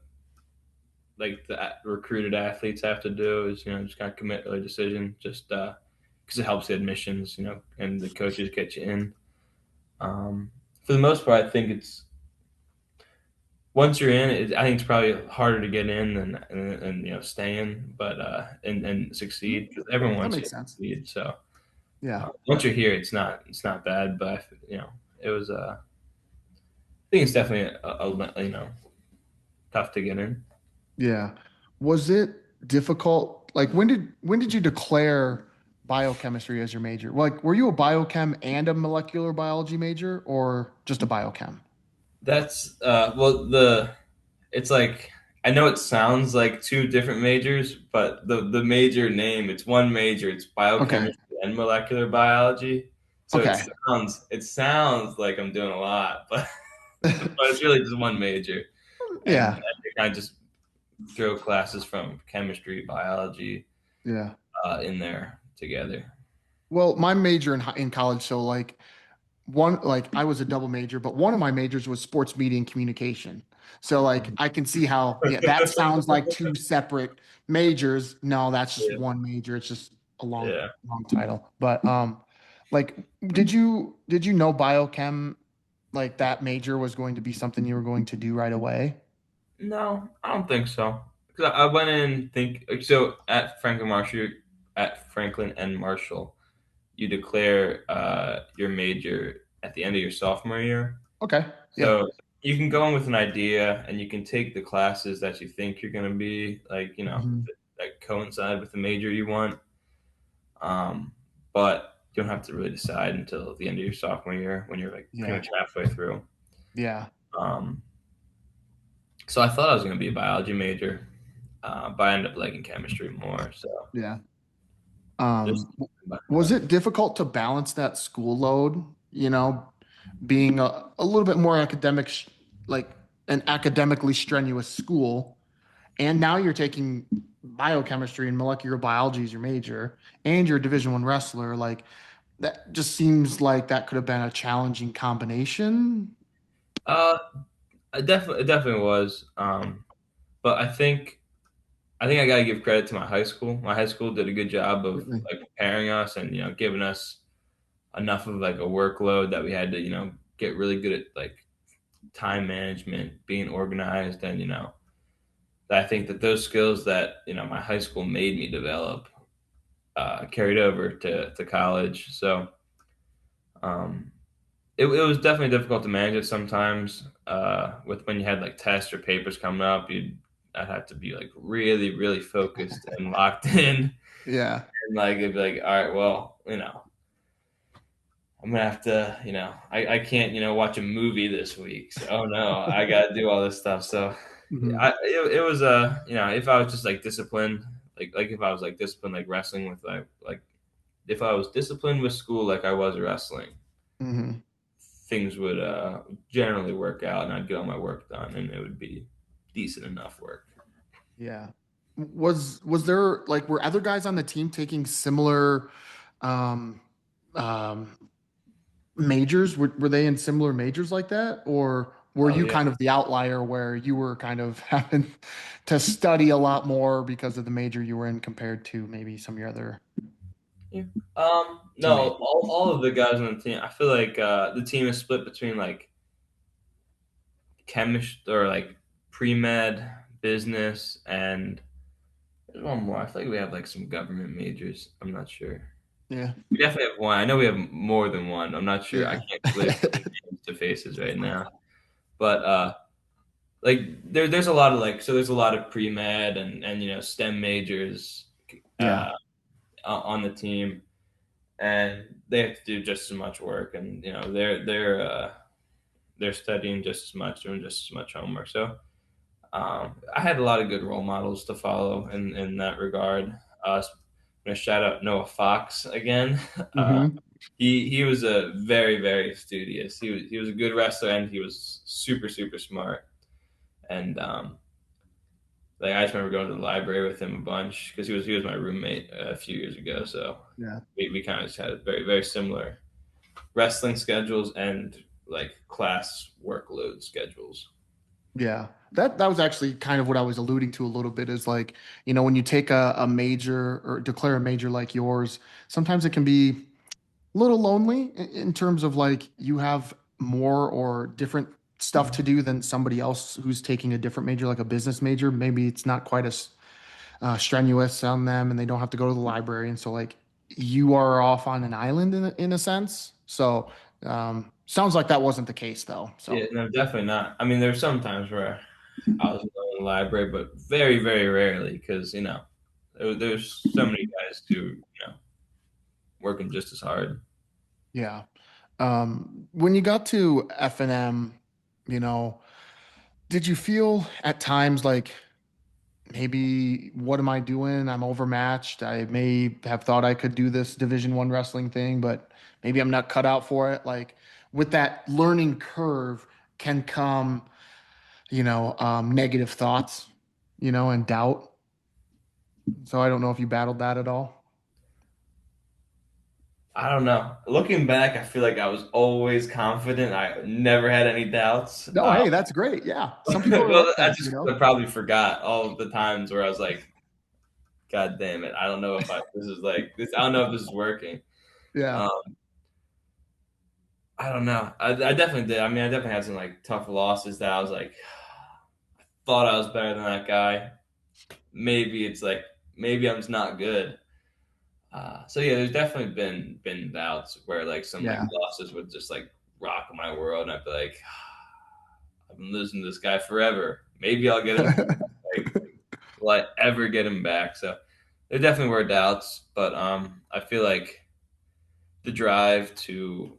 recruited athletes have to do is just kind of commit early decision just because it helps the admissions and the coaches get you in. For the most part, I think it's once you're in, I think it's probably harder to get in and stay in, but and succeed because everyone That wants you makes to sense. succeed. So Yeah. once you're here, it's not bad, but it was I think it's definitely tough to get in. Yeah. Was it difficult? Like when did you declare biochemistry as your major? Like were you a biochem and a molecular biology major or just a biochem? That's well the it's like I know it sounds like two different majors, but the major name it's one major. It's Okay. biochemistry and molecular biology. So Okay. it sounds like I'm doing a lot, but it's really just one major, and Yeah. they kind of just throw classes from chemistry, biology Yeah. in there together. Well, my major in college, so like I was a double major, but one of my majors was sports media and communication. So like I can see how, yeah, that sounds like two separate majors. No, that's just Yeah, one major. It's just a long, yeah. long title. But like did you know biochem, like that major was going to be something you were going to do right away? No, I don't think so. Because I went in think so at Franklin and Marshall, you declare your major at the end of your sophomore year. Okay. Yeah. So you can go in with an idea, and you can take the classes that you think you're going to be Mhm. that coincide with the major you want. But you don't have to really decide until the end of your sophomore year when you're like pretty Yeah. much halfway through. Yeah. Um, so I thought I was going to be a biology major, but I ended up liking chemistry more. So Yeah. just Was it difficult to balance that school load, being a little bit more academic, like an academically strenuous school, and now you're taking biochemistry and molecular biology as your major, and you're a Division I wrestler. Like, That just seems like that could have been a challenging combination. Uh, it definitely was. But I think I gotta give credit to my high school. My high school did a good job of Certainly. like preparing us and giving us enough of like a workload that we had to get really good at like time management, being organized, and I think that those skills that my high school made me develop carried over to college. So um, it was definitely difficult to manage it sometimes. With when you had like tests or papers coming up, I'd have to be like really, really focused and locked in, Yeah. and like it'd be like, all right, well, I'm gonna have to, I can't, watch a movie this week. So, oh no, I gotta do all this stuff. So, Hmm. it was if I was just like disciplined, like if I was like disciplined, like wrestling with like if I was disciplined with school, like I was wrestling, Hmm. things would generally work out, and I'd get all my work done, and it would be decent enough work. Yeah. Was there like were other guys on the team taking similar um um majors? Were they in similar majors like that? Or were Oh you yeah. kind of the outlier where you were kind of having to study a lot more because of the major you were in compared to maybe some of your other Yeah. No, teammates? all of the guys on the team. I feel like the team is split between like chemist or like pre med, business, and there's one more. I feel like we have like some government majors. I'm not sure. Yeah. We definitely have one. I know we have more than one. I'm not sure. I Yeah. can't really put names to faces right now. But like there's a lot of like there's a lot of pre med and STEM majors Yeah. uh, on the team, and they have to do just as much work, and they're studying just as much, doing just as much homework. So I had a lot of good role models to follow in that regard. I'm gonna shout out Noah Fox again. Uh, Hmm. he was a very studious. He was a good wrestler, and he was super smart. And like I just remember going to the library with him a bunch because he was my roommate a few years ago. So Yeah. we kind of just had very similar wrestling schedules and like class workload schedules. Yeah. That was actually kind of what I was alluding to a little bit is like, when you take a major or declare a major like yours, sometimes it can be a little lonely in terms of like you have more or different stuff to do than somebody else who's taking a different major, like a business major. Maybe it's not quite as strenuous on them and they don't have to go to the library. And so, like, you are off on an island in a sense. So, sounds like that wasn't the case, though. So, Yeah, no, definitely not. I mean, there's some times where I was going to the library, but very rarely because there's so many guys who working just as hard. yeah. When you got to F&M, you know, did you feel at times like maybe what am I doing? I'm overmatched. I may have thought I could do this Division 1 wrestling thing, but maybe I'm not cut out for it. Like with that learning curve can come, negative thoughts, and doubt. So I don't know if you battled that at all. I don't know. Looking back, I feel like I was always confident. I never had any doubts. No, hey, that's great. Yeah. Some people are Well, like I that, just I probably forgot all of the times where I was like, "God damn it! I don't know if this is like this. I don't know if this is working." Yeah. Um, I don't know. I definitely did. I mean, I definitely had some like tough losses that I was like, thought I was better than that guy. Maybe it's like maybe I'm just not good. So yeah, there's definitely been bouts where like some like Yeah. losses would just like rock my world, and I'd be like, I've been losing to this guy forever. Maybe I'll get him. Like, will I ever get him back? So there definitely were doubts, but I feel like the drive to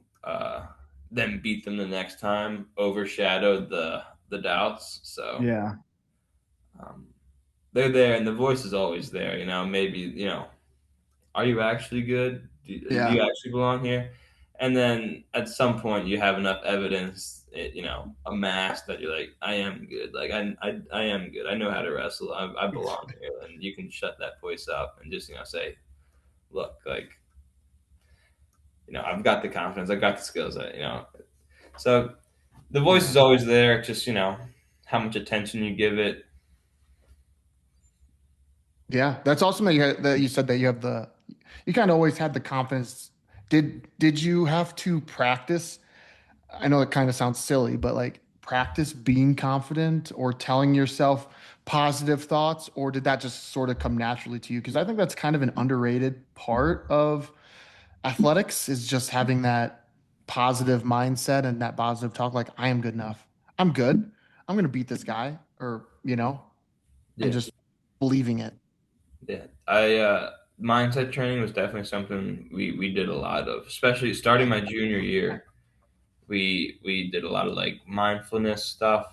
then beat them the next time overshadowed the doubts. So Yeah. um, they're there, and the voice is always there. Maybe are you actually good? Do Yeah. you actually belong here? And then at some point, you have enough evidence, amassed that you're like, I am good. Like I am good. I know how to wrestle. I belong here, and you can shut that voice up and just say, look, like I've got the confidence, I've got the skills. So the voice Yeah. is always there. Just how much attention you give it. Yeah, that's awesome that you said that you kind of always had the confidence. Did you have to practice? I know it kind of sounds silly, but like practice being confident or telling yourself positive thoughts, or did that just sort of come naturally to you? Because I think that's kind of an underrated part of athletics is just having that positive mindset and that positive talk. Like, I am good enough. I'm good. I'm gonna beat this guy, or and Yeah, just believing it. yeah. I Mindset training was definitely something we did a lot of, especially starting my junior year. We did a lot of like mindfulness stuff,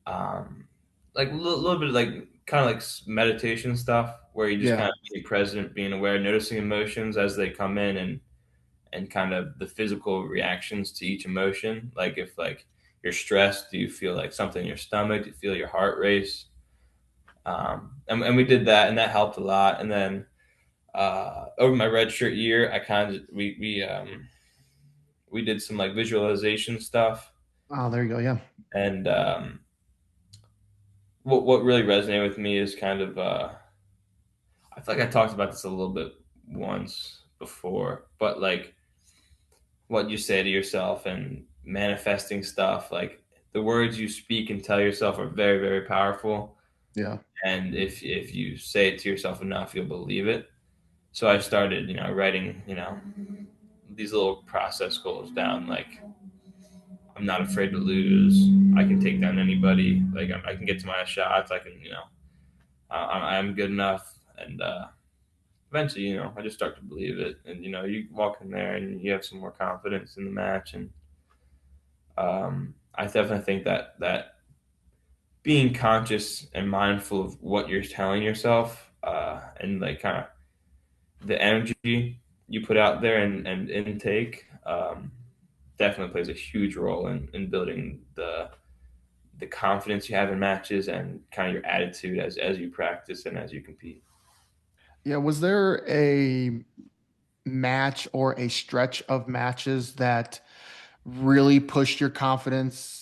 like little bit like kind of like meditation stuff, where you just kind Yeah. of being present, being aware, noticing emotions as they come in, and kind of the physical reactions to each emotion. Like if like you're stressed, do you feel like something in your stomach? Do you feel your heart race? And we did that, and that helped a lot. And then over my redshirt year, I kind of we did some like visualization stuff, Oh, there you go. Yeah. and what really resonated with me is kind of I feel like I talked about this a little bit once before, but like what you say to yourself and manifesting stuff, like the words you speak and tell yourself are very, very powerful. Yeah. And if you say it to yourself enough, you'll believe it. So I started, writing, these little process goals down. Like I'm not afraid to lose. I can take down anybody. Like I can get to my shots. I can, I'm good enough. And eventually, I just start to believe it. And you walk in there and you have some more confidence in the match. And I definitely think that being conscious and mindful of what you're telling yourself, and like kind of the energy you put out there and intake, definitely plays a huge role in building the confidence you have in matches and kind of your attitude as you practice and as you compete. Yeah. Was there a match or a stretch of matches that really pushed your confidence,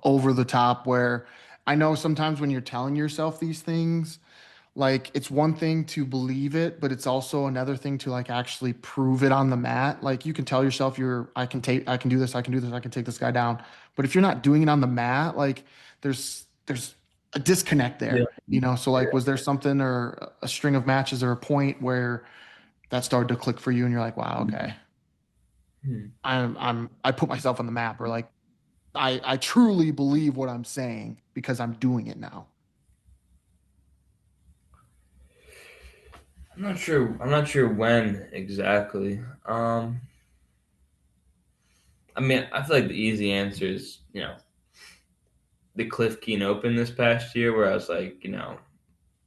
over the top where I know sometimes when you're telling yourself these things, like it's one thing to believe it, but it's also another thing to like actually prove it on the mat. Like you can tell yourself I can do this, I can do this, I can take this guy down. But if you're not doing it on the mat, like there's a disconnect Yeah. there. So like was there something or a string of matches or a point where that started to click for you and you're like, wow, okay. Hmm. I put myself on the map or like I truly believe what I'm saying because I'm doing it now. I'm not sure. I'm not sure when exactly. I mean, I feel like the easy answer is, the Cliff Keen Open this past year, where I was like,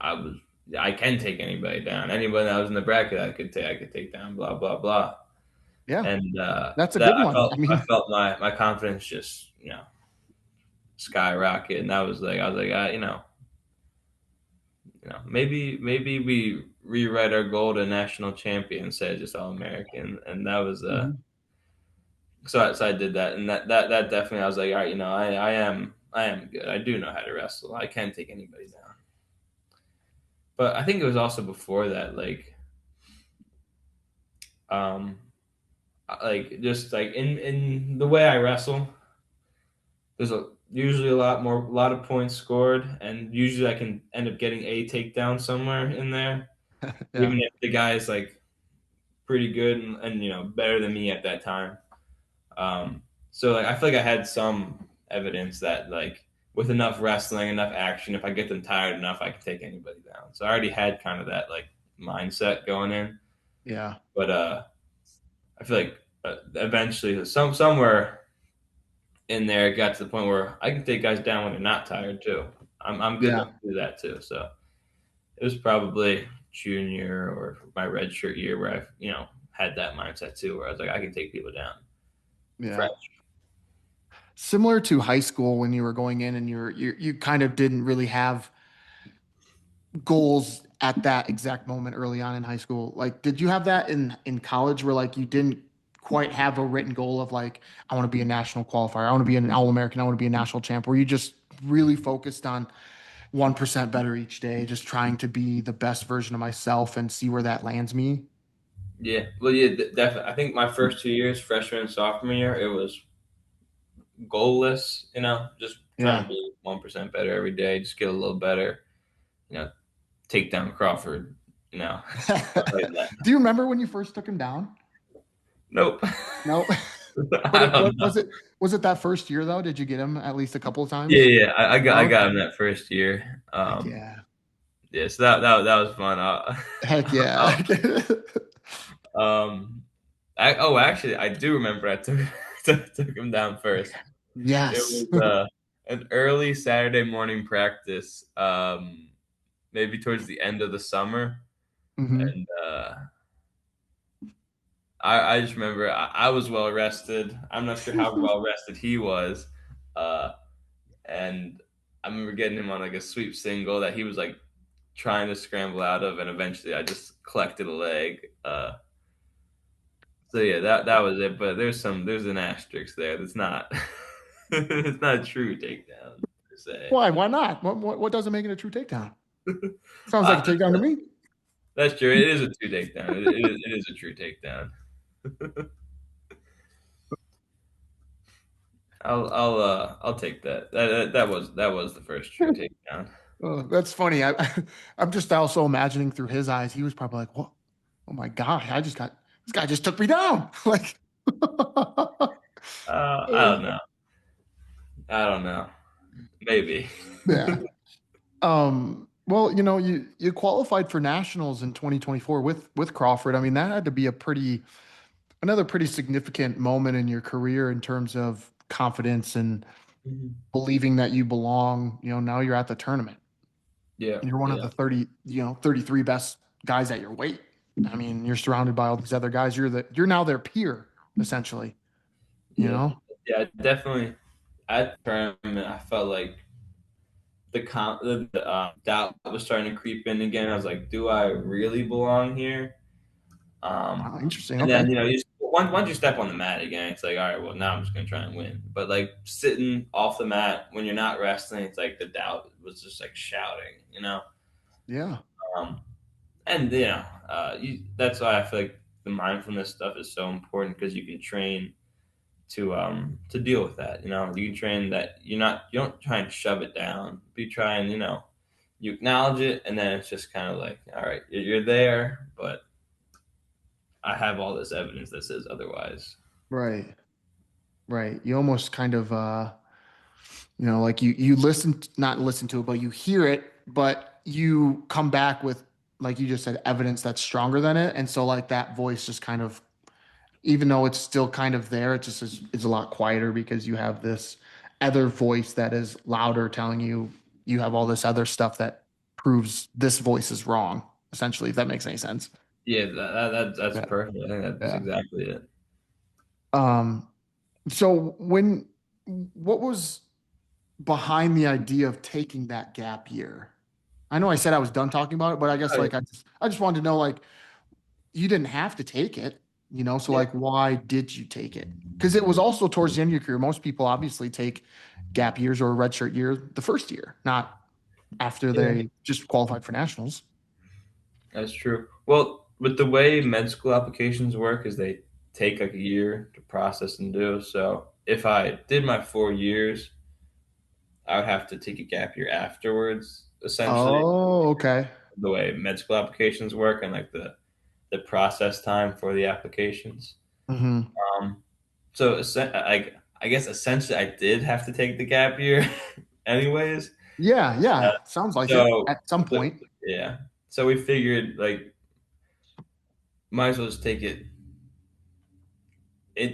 I was, I can take anybody down. Anybody that was in the bracket, I could take down. Blah blah blah. Yeah, And that's a that good one. I I mean, felt my confidence just, skyrocket. And that was like, I was like, maybe we rewrite our goal to national champion instead of just all American. And that was mhm. so I did that, and that definitely I was like, all right, I am good. I do know how to wrestle. I can take anybody down. But I think it was also before that, um, just like in the way I wrestle, there's usually a lot of points scored, and usually I can end up getting a takedown somewhere in there, Yeah, even if the guy is like pretty good and better than me at that time. So like I feel like I had some evidence that like with enough wrestling, enough action, if I get them tired enough, I can take anybody down. So I already had kind of that like mindset going in. yeah, But I feel like eventually somewhere in there it got to the point where I can take guys down when they're not tired too. I'm good enough yeah, to do that too. So it was probably junior or my red shirt year where I had that mindset too, where I was like I can take people down fresh. yeah. Similar to high school when you were going in and you kind of didn't really have goals at that exact moment early on in high school? Like, did you have that in college where like you didn't quite have a written goal of like, I want to be a national qualifier, I want to be an All-American, I want to be a national champ? Were you just really focused on 1% better each day, just trying to be the best version of myself and see where that lands me? Yeah, well, yeah, definitely. I think my first 2 years, freshman and sophomore year, it was goalless. Just trying Yeah. to be 1% better every day, just get a little better. You know, take down Crawford. You know, stuff like that. Do you remember when you first took him down? Nope. No. But I don't what know. was it that first year though? Did you get him at least a couple of Yeah, times? yeah, I Okay. got him that first year. Heck yeah. Yeah, so that was fun. Heck I'll, yeah. actually, I do remember I took took him down first. It Yes. was an early Saturday morning practice, maybe towards the end of the summer, Hmm. and I just remember I was well rested. I'm not sure how well rested he was, uh, and I remember getting him on like a sweep single that he was like trying to scramble out of, and eventually I just collected a leg. So yeah, that was it. But there's an asterisk there. That's not it's not a true takedown per se. Why? Why not? What doesn't make it a true takedown? Sounds like a Uh, takedown to me. that's true. It is a two takedown. It is a true takedown. I'll take that. That was the first true takedown. Oh, that's funny. I'm just also imagining through his eyes. He was probably like, "What? Oh my God! This guy just took me down!" Like, I don't know. I don't know. Maybe. yeah. Well, you qualified for nationals in 2024 with Crawford. I mean, that had to be another pretty significant moment in your career in terms of confidence and Mhm. believing that you belong. Now you're at the tournament. Yeah, You're one of yeah, the 33 best guys at your weight. I mean, you're surrounded by all these other guys. You're now their peer, essentially, you yeah, know? yeah. Definitely. At the tournament, I felt like the doubt was starting to creep in again. I was like, do I really belong here? Wow, interesting. And Okay. then once you step on the mat again, it's like, all right, well now I'm just gonna try and win. But like sitting off the mat when you're not wrestling, it's like the doubt was just like shouting. Yeah. Um, and that's why I feel like the mindfulness stuff is so important because you can train to deal with that. You can train that you don't try and shove it down, but you try and you acknowledge it, and then it's just kind of like, all right, you're there, but I have all this evidence that says otherwise. Right. Right. You almost kind of like you not listen to it, but you hear it, but you come back with, like you just said, evidence that's stronger than it. And so like that voice just kind of, even though it's still kind of there, it just is a lot quieter because you have this other voice that is louder telling you you have all this other stuff that proves this voice is wrong, essentially, if that makes any sense. Yeah, that's Yeah. perfect. I think that's Yeah. exactly it. Um, so what was behind the idea of taking that gap year? I know I said I was done talking about it, but I guess Oh, like I just wanted to know, like, you didn't have to take it, so yeah, like why did you take it? Because it was also towards the end of your career. Most people obviously take gap years or a redshirt year the first year, not after yeah, they just qualified for nationals. that's true. Well, with the way med school applications work, is they take like a year to process and do. So if I did my 4 years, I would have to take a gap year afterwards, essentially, Oh, okay. the way med school applications work and like the process time for the applications. Hmm. Um, so I guess essentially I did have to take the gap year, anyways. Yeah, Uh, yeah. Sounds like it so at some the, point. yeah, so we figured like might as well just take it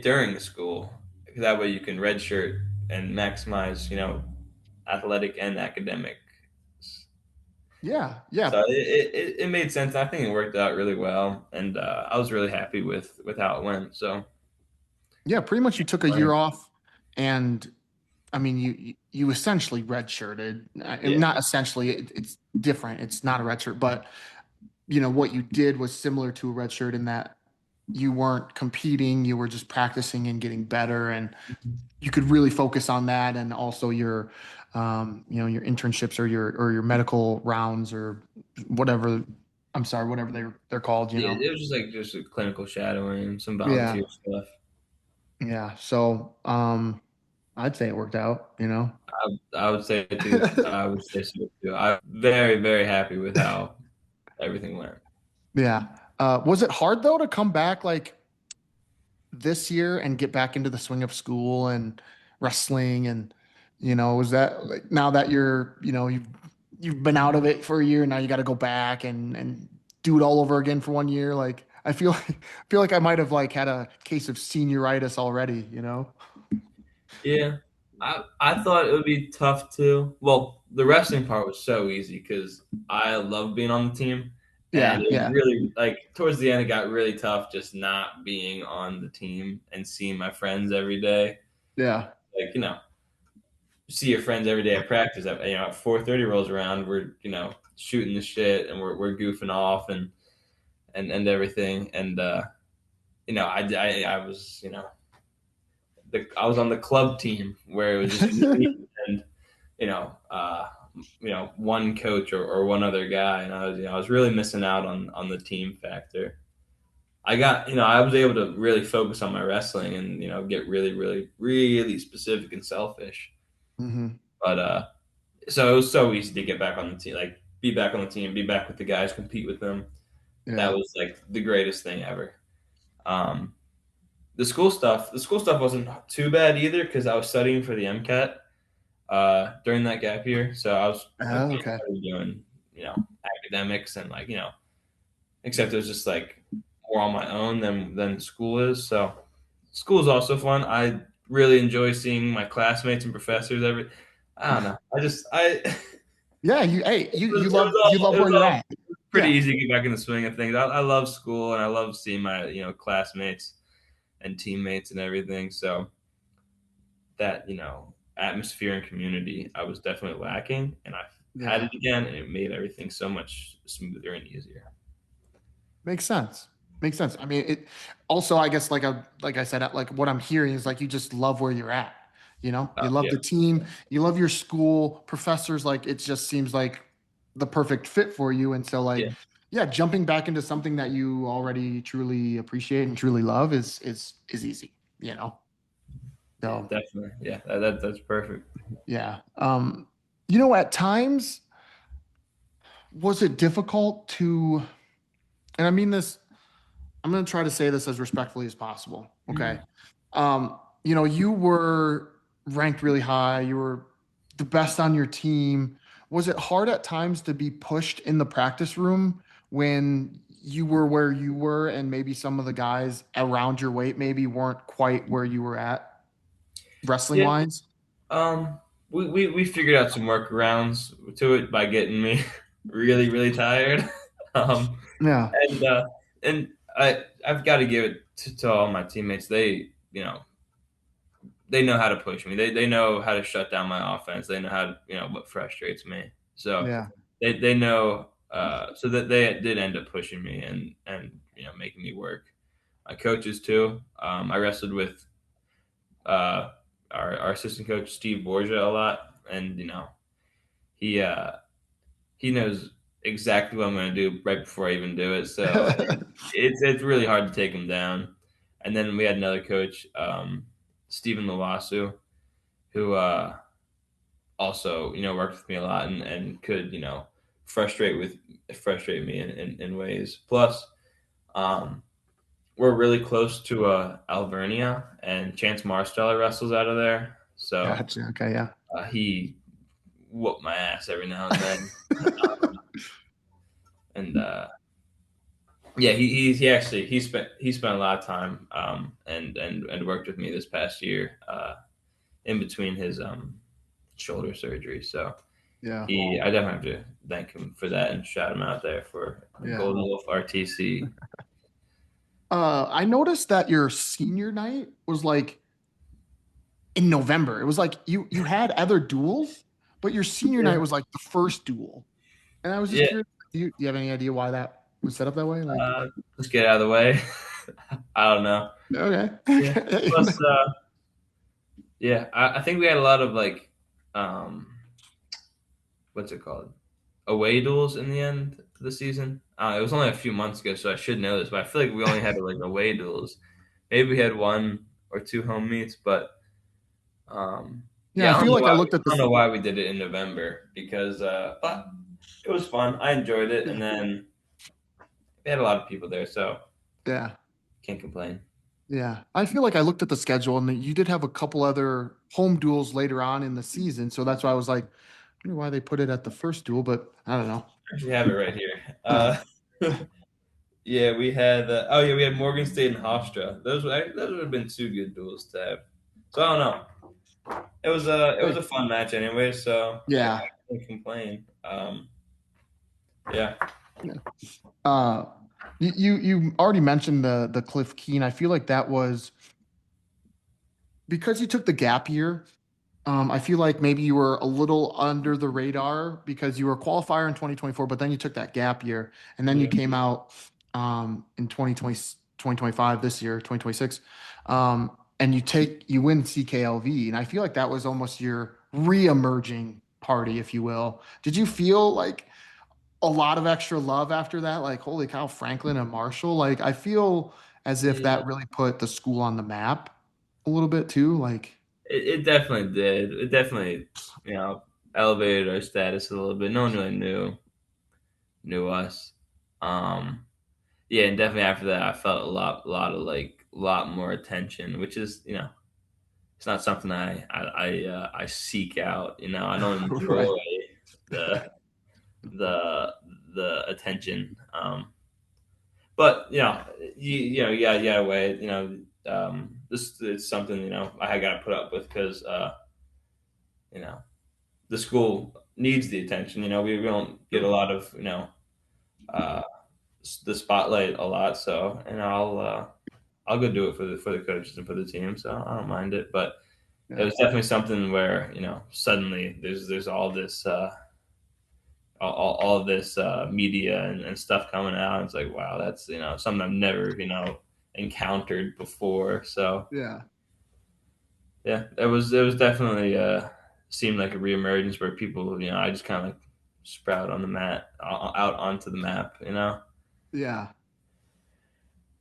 during the school, because that way you can redshirt and maximize athletic and academic. Yeah, yeah, So it made sense. I think it worked out really well, and I was really happy with how it went. So yeah. Pretty much, you took a year off, and I mean, you essentially redshirted. yeah, Not essentially. It's different. It's not a redshirt, but what you did was similar to a red shirt in that you weren't competing, you were just practicing and getting better, and you could really focus on that, and also your your internships or your medical rounds or whatever. I'm sorry, whatever they're called, Yeah, it was just like just a clinical shadowing and some Yeah. volunteer stuff. Yeah. So I'd say it worked out. I would say too. I would say so too. I'm very, very happy with how everything went. Yeah. Was it hard though to come back like this year and get back into the swing of school and wrestling, and was that like, now that you've been out of it for a year, now you got to go back and do it all over again for 1 year? Like I feel like I might have like had a case of senioritis already. Yeah, I thought it would be tough too. Well, the wrestling part was so easy because I love being on the team, and Yeah, it was yeah, really like towards the end it got really tough just not being on the team and seeing my friends every day. yeah, Like see your friends every day at practice. At 4:30 rolls around, we're shooting the shit and we're goofing off and everything. And I was I was on the club team where it was just me and you know uh, one coach or one other guy, and I was really missing out on the team factor. I was able to really focus on my wrestling and get really really really specific and selfish. hmm But so it was so easy to get back on the team, like be back on the team, be back with the guys, compete with them. That yeah. was like the greatest thing ever. Um, the school stuff wasn't too bad either because I was studying for the MCAT during that gap year, so I was like Oh, okay. doing academics and except it was just like more on my own than school is. So school is also fun. I really enjoy seeing my classmates and professors every. I don't know. I Yeah, hey, you it was love you all love where you're at. pretty Yeah, easy to get back in the swing of things. I love school and I love seeing my classmates and teammates and everything. So that atmosphere and community I was definitely lacking, and I had yeah. it again, and it made everything so much smoother and easier. Makes sense. Makes sense. I mean, it also, I guess, like I said, like what I'm hearing is like you just love where you're at. You love Yeah, the team, you love your school professors. Like it just seems like the perfect fit for you. And so, like, yeah, yeah, jumping back into something that you already truly appreciate and truly love is easy. You know. yeah, So definitely. Yeah, that's perfect. yeah. At times, was it difficult to? And I mean this. I'm going to try to say this as respectfully as possible. Okay. You were ranked really high. You were the best on your team. Was it hard at times to be pushed in the practice room when you were where you were and maybe some of the guys around your weight maybe weren't quite where you were at wrestling Yeah, wise? we figured out some workarounds to it by getting me really really tired. um, Yeah. and and I've got to give it to all my teammates. They know how to push me. They know how to shut down my offense. They know how to what frustrates me. So Yeah. they know so that they did end up pushing me and making me work. My coaches too. I wrestled with uh, our assistant coach Steve Borgia a lot, and he uh, he knows exactly what I'm going to do right before I even do it. So it's really hard to take him down. And then we had another coach, Stephen Lawasu, who also worked with me a lot and could frustrate me in ways. Plus, um, we're really close to Alvernia, and Chance Marsteller wrestles out of there. So Gotcha. Okay. Yeah. he whooped my ass every now and then. And yeah, he actually he spent a lot of time and worked with me this past year in between his shoulder surgery. So Yeah. I definitely have to thank him for that and shout him out there for Yeah. Golden Wolf RTC. I noticed that your senior night was like in November. It was like you had other duels, but your senior night Yeah, was like the first duel. And I was just yeah. curious, do you have any idea why that? was set up that way? Like, Uh, just get out of the way. I don't know. okay. Yeah. Plus, yeah, I think we had a lot of like, um, what's it called? Away duels in the end of the season. It was only a few months ago, so I should know this, but I feel like we only had like away duels. Maybe we had one or two home meets, but Yeah, yeah, I feel like I looked at I don't this. know why we did it in November because but it was fun. I enjoyed it, Yeah, and then we had a lot of people there, so yeah, can't complain. yeah. I feel like I looked at the schedule, and you did have a couple other home duels later on in the season, so that's why I was like, I wonder why they put it at the first duel, but I don't know. I actually have it right here. Uh, Yeah, we had oh yeah, we had Morgan State and Hofstra. Those would have been two good duels to have. So I don't know. It was hey, a fun match anyway, so I yeah, can't complain. Yeah. yeah. Uh, you already mentioned the Cliff Keen. I feel like that was because you took the gap year. I feel like maybe you were a little under the radar because you were a qualifier in 2024, but then you took that gap year and then you Yeah. came out in 2025 this year, 2026. And you win CKLV. And I feel like that was almost your re-emerging party, if you will. Did you feel like a lot of extra love after that? Like, holy cow, Franklin and Marshall. Like, I feel as if Yeah. that really put the school on the map a little bit too. Like, It definitely did. It definitely, elevated our status a little bit. No one really knew us. Um, yeah, and definitely after that, I felt lot of like, a lot more attention, which is, it's not something I seek out. I don't right. enjoy the the the attention. But you gotta weigh it. This is something I got to put up with because you know the school needs the attention. We don't get a Sure. lot of uh, the spotlight a lot. So I'll go do it for the coaches and for the team. So I don't mind it, but it Yeah. was definitely something where suddenly there's all this media and stuff coming out. It's like, wow, that's something I've never encountered before. So Yeah. yeah, it was definitely seemed like a reemergence where people I just kind of like sprout on the mat out onto the map. Yeah.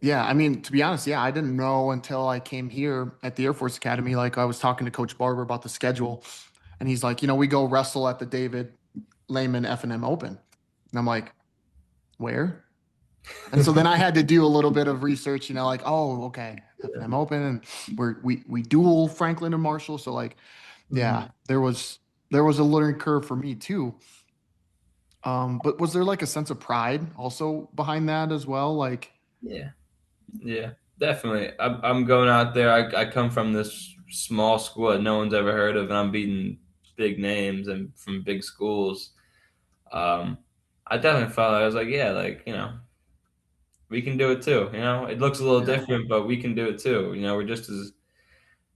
Yeah. I mean, to be honest, yeah, I didn't know until I came here at the Air Force Academy. Like, I was talking to Coach Barber about the schedule, and he's like, we go wrestle at the David Lehman F&M Open. And I'm like, where? And so then I had to do a little bit of research, like, oh, okay, F&M Open, and we duel Franklin and Marshall. So like, yeah, Mhm. there was a learning curve for me too. But was there like a sense of pride also behind that as well? Like, Yeah, yeah, definitely. I'm going out there. I come from this small school that no one's ever heard of, and I'm beating big names and from big schools. Um, I definitely felt I was like, yeah, like we can do it too. It looks a little yeah, different, but we can do it too.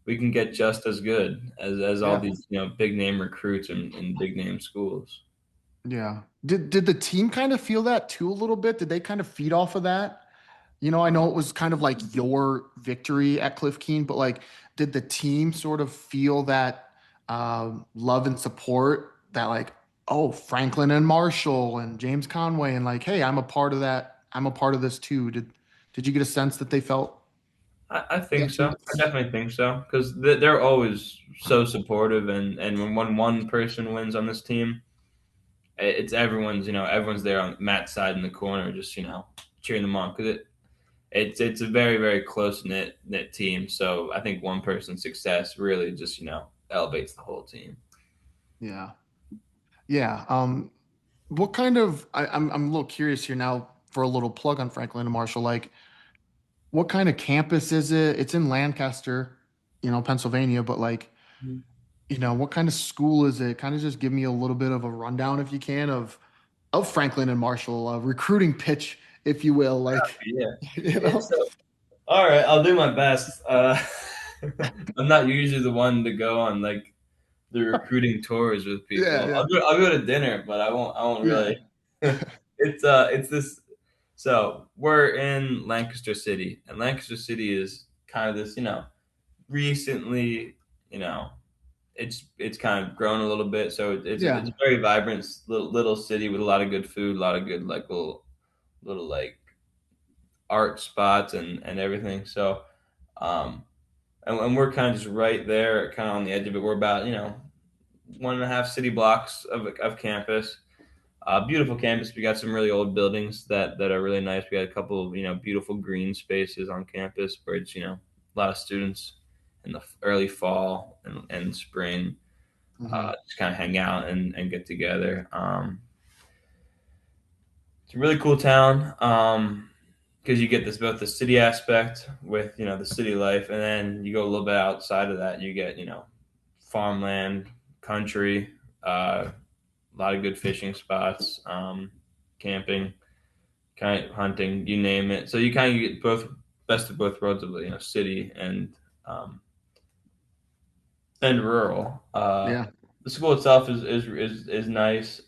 We can get just as good as all yeah, these big name recruits and big name schools. yeah. Did the team kind of feel that too a little bit? Did they kind of feed off of that? I know it was kind of like your victory at Cliff Keen, but like, did the team sort of feel that love and support that like, oh, Franklin and Marshall and James Conway and like, hey, I'm a part of that. I'm a part of this too. Did you get a sense that they felt I think that so. too? I definitely think so because they're always so supportive, and when one person wins on this team, it's everyone's there on Matt's side in the corner, just cheering them on because it's a very very close knit team. So I think one person's success really just elevates the whole team. Yeah. Yeah. What kind of I'm a little curious here now for a little plug on Franklin and Marshall. Like, what kind of campus is it? It's in Lancaster, Pennsylvania, but like, what kind of school is it? Kind of just give me a little bit of a rundown, if you can, of Franklin and Marshall, recruiting pitch, if you will. Like, Yeah, you know, it's all right. I'll do my best. I'm not usually the one to go on like the recruiting tours with yeah, people. yeah, I'll go to dinner, but I won't yeah, really. It's this. So we're in Lancaster City, and Lancaster City is kind of this, recently, you know, it's kind of grown a little bit. So it's Yeah. a very vibrant little city with a lot of good food, a lot of good like little like art spots and everything. So um, and we're kind of just right there, kind of on the edge of it. We're about 1.5 city blocks of campus. Beautiful campus. We got some really old buildings that are really nice. We got a couple of beautiful green spaces on campus where it's a lot of students in the early fall and spring Hmm. just kind of hang out and get together. It's a really cool town because you get this both the city aspect with the city life, and then you go a little bit outside of that. You get farmland, country, a lot of good fishing spots, camping, kind of hunting, you name it. So you kind of get both best of both worlds of city um, and rural. Yeah. The school itself is nice.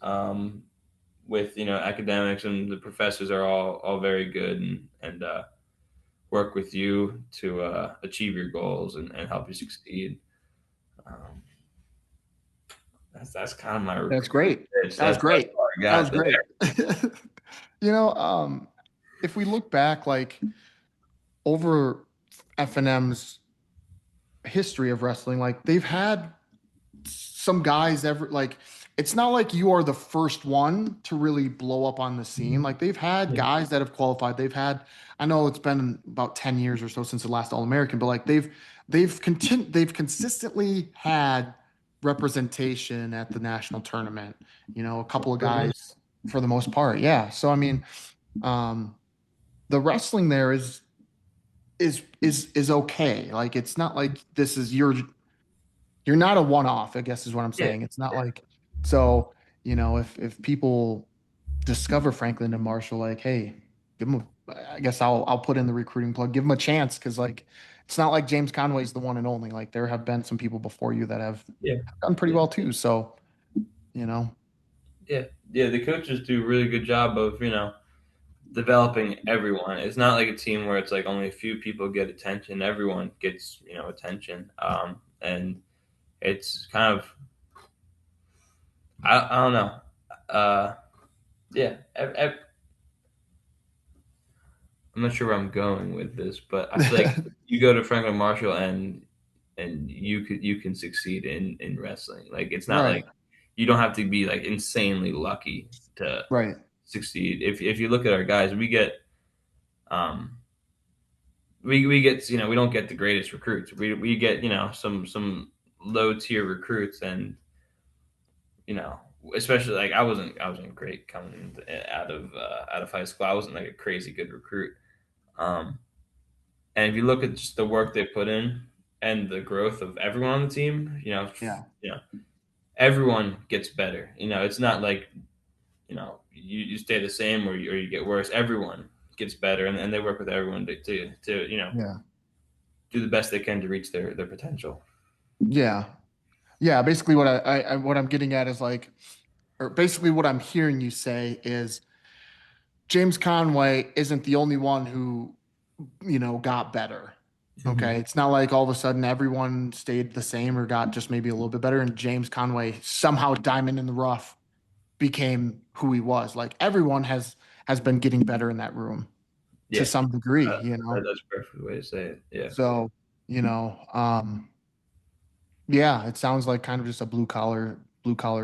With academics, and the professors are all very good and work with you to achieve your goals and help you succeed. Um, that's kind of my That's recruiting great. pitch. That was That's great. all I That was got there. great. You know, if we look back, like over FNM's history of wrestling, like they've had some guys ever like it's not like you are the first one to really blow up on the scene. Like they've had Yeah, guys that have qualified. They've had I know it's been about 10 years or so since the last All-American, but like they've consistently had representation at the national tournament. You know, a couple of for the most guys for the most part. Yeah. So I mean, um the wrestling there is okay. Like it's not like this is you're not a one-off, I guess is what I'm yeah, saying. It's not yeah, like so, if people discover Franklin and Marshall, like, hey, give them I guess I'll put in the recruiting plug, give them a chance because like it's not like James Conway's the one and only. Like there have been some people before you that have yeah, done pretty yeah, well too. So, you know, yeah, yeah. The coaches do a really good job of developing everyone. It's not like a team where it's like only a few people get attention. Everyone gets attention, and it's kind of I don't know. Uh, yeah, I'm not sure where I'm going with this, but I feel like you go to Franklin Marshall and you can succeed in wrestling. Like it's not like right, you don't have to be like insanely lucky to right. succeed. If you look at our guys, um we get we don't get the greatest recruits. We get some low tier recruits, and you know especially like I wasn't great coming out of high school. I wasn't like a crazy good recruit. Um, And if you look at just the work they put in and the growth of everyone on the team, Yeah. everyone gets better. It's not like you stay the same or you get worse. Everyone gets better, and they work with everyone to Yeah. do the best they can to reach their potential. Yeah. Yeah. Basically what I'm getting at is like or basically what I'm hearing you say is James Conway isn't the only one who, got better. Okay. Mhm. It's not like all of a sudden everyone stayed the same or got just maybe a little bit better. And James Conway, somehow diamond in the rough, became who he was. Like everyone has been getting better in that room to Yeah, some degree, uh, that's a perfect way to say it. Yeah, So, yeah, it sounds like kind of just a blue collar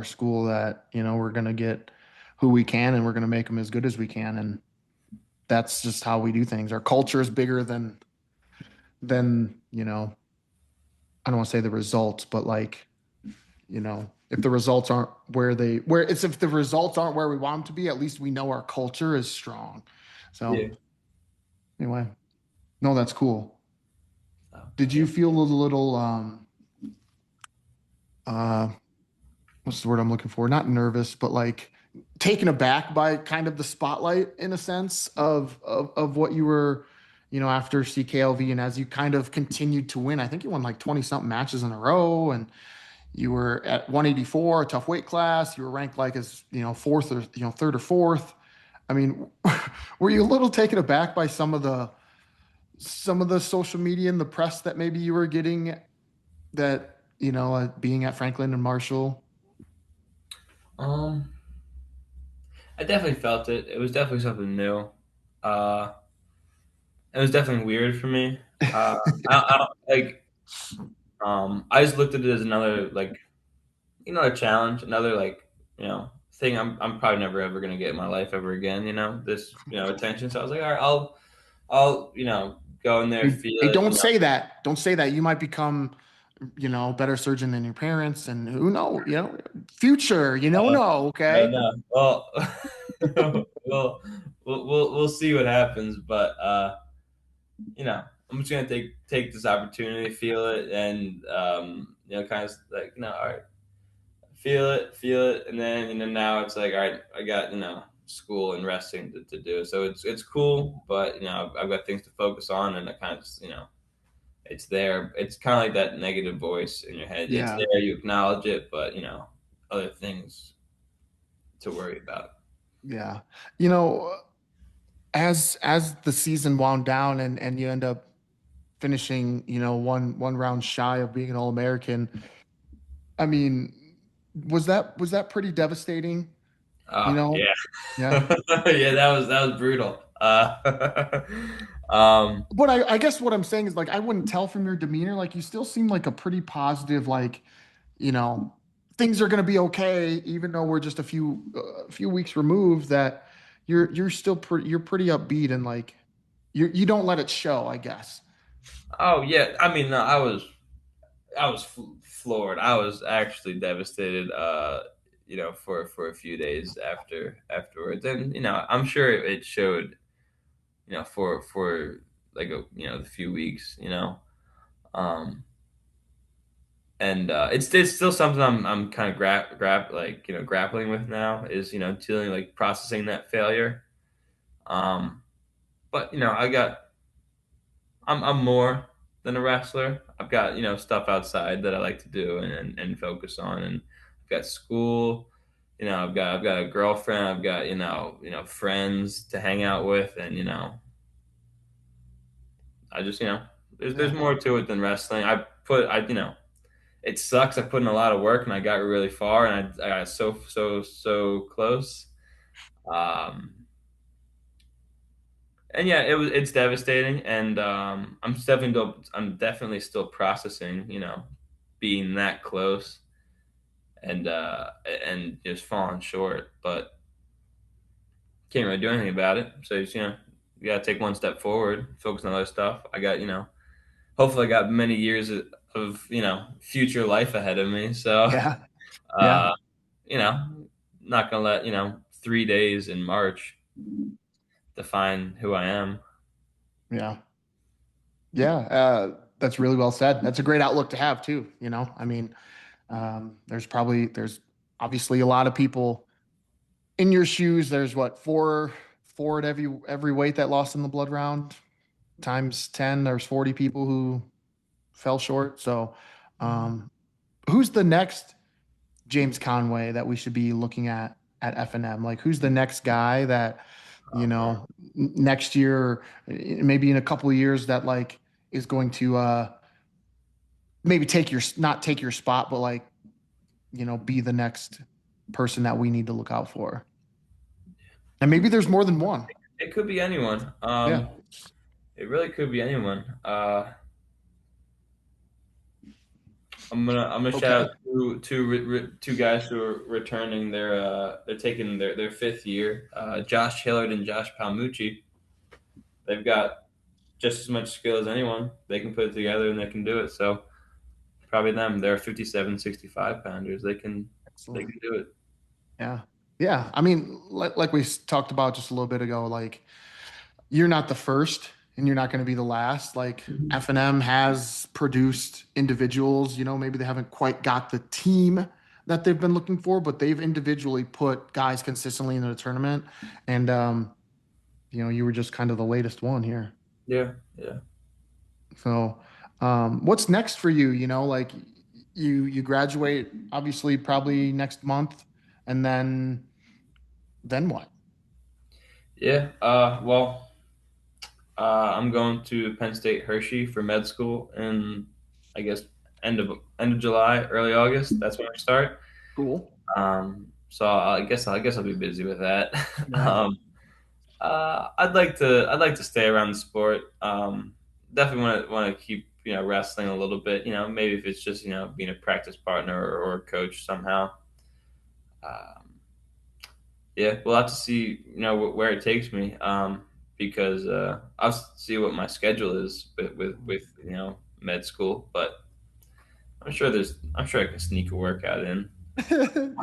school that, we're gonna get who we can and we're gonna make them as good as we can. And that's just how we do things. Our culture is bigger than I don't want to say the results, but like if the results aren't where it's if the results aren't where we want them to be, at least we know our culture is strong. So yeah. anyway, no, that's cool. So, Did yeah. you feel a little uh what's the word I'm looking for? Not nervous, but like taken aback by kind of the spotlight in a sense of what you were, after CKLV and as you kind of continued to win. I think you won like 20 something matches in a row and you were at 184, a tough weight class. You were ranked like as, fourth or, third or fourth. I mean, were you a little taken aback by some of the social media and the press that maybe you were getting that, being at Franklin and Marshall? Um, I definitely felt it. It was definitely something new. Uh, it was definitely weird for me. Like, I just looked at it as another like a challenge, another thing I'm probably never ever gonna get in my life ever again. This attention. So I was like, all right, I'll go in there, Hey, feel hey, it. don't say that. Don't say that. You might become, a better surgeon than your parents, and who know, future, Uh, no, no, okay? no. Well, we'll see what happens, but I'm just gonna take this opportunity, feel it, and kind of like all right, feel it, and then now it's like all right, I got school and resting to do, so it's cool, but I've got things to focus on, and I kind of just it's there. It's kind of like that negative voice in your head. It's Yeah, there, you acknowledge it, but other things to worry about. yeah. You know, as the season wound down and you end up finishing, one round shy of being an All-American. I mean, was that pretty devastating? You Oh know? yeah, Yeah. yeah. That was brutal. Um, But I guess what I'm saying is like I wouldn't tell from your demeanor. Like you still seem like a pretty positive, like, you know, things are gonna be okay, even though we're just a few weeks removed, that you're still you're pretty upbeat and like you don't let it show, I guess. oh yeah. I mean, no, I was floored. I was actually devastated. For a few days afterwards, and I'm sure it showed. For like the few weeks. Um, and it's still something I'm kind of grappling with now is dealing like processing that failure. Um, but I'm more than a wrestler. I've got stuff outside that I like to do and focus on, and I've got school. I've got a girlfriend. I've got friends to hang out with, and I just there's Yeah. more to it than wrestling. It sucks. I put in a lot of work and I got really far and I got so close. Um, and yeah, it's devastating and I'm definitely still processing, being that close and just falling short, but can't really do anything about it. So just, you gotta take one step forward, focus on other stuff. I got, hopefully I got many years of future life ahead of me. So Yeah. Yeah. uh you know, not gonna let 3 days in March define who I am. Yeah. Yeah. That's really well said. That's a great outlook to have too, I mean, there's obviously a lot of people in your shoes. There's what, four at every weight that lost in the blood round times 10. There's 40 people who fell short. So, um, who's the next James Conway that we should be looking at FNM? Like, who's the next guy that, next year, maybe in a couple of years, that like is going to maybe not take your spot, but like, be the next person that we need to look out for. And maybe there's more than one. It could be anyone. Yeah. It really could be anyone. I'm gonna shout out Okay. two guys who are returning. They're taking their fifth year. Josh Hillard and Josh Palmucci. They've got just as much skill as anyone. They can put it together and they can do it. So probably them. They're 57, 65 pounders. They can Excellent. do it. Yeah. Yeah. I mean, like we talked about just a little bit ago, like you're not the first and you're not going to be the last. Like F&M has produced individuals, maybe they haven't quite got the team that they've been looking for, but they've individually put guys consistently in the tournament. And, you were just kind of the latest one here. Yeah, yeah. So, what's next for you? Like you graduate obviously probably next month, and then what? Yeah. Well, I'm going to Penn State Hershey for med school in, I guess, end of July, early August. That's when I start. Cool. So I guess I'll be busy with that. Yeah. I'd like to stay around the sport. Definitely want to keep wrestling a little bit. Maybe if it's just being a practice partner or a coach somehow. Um, yeah, we'll have to see where it takes me. Because I'll see what my schedule is with med school, but I'm sure I can sneak a workout in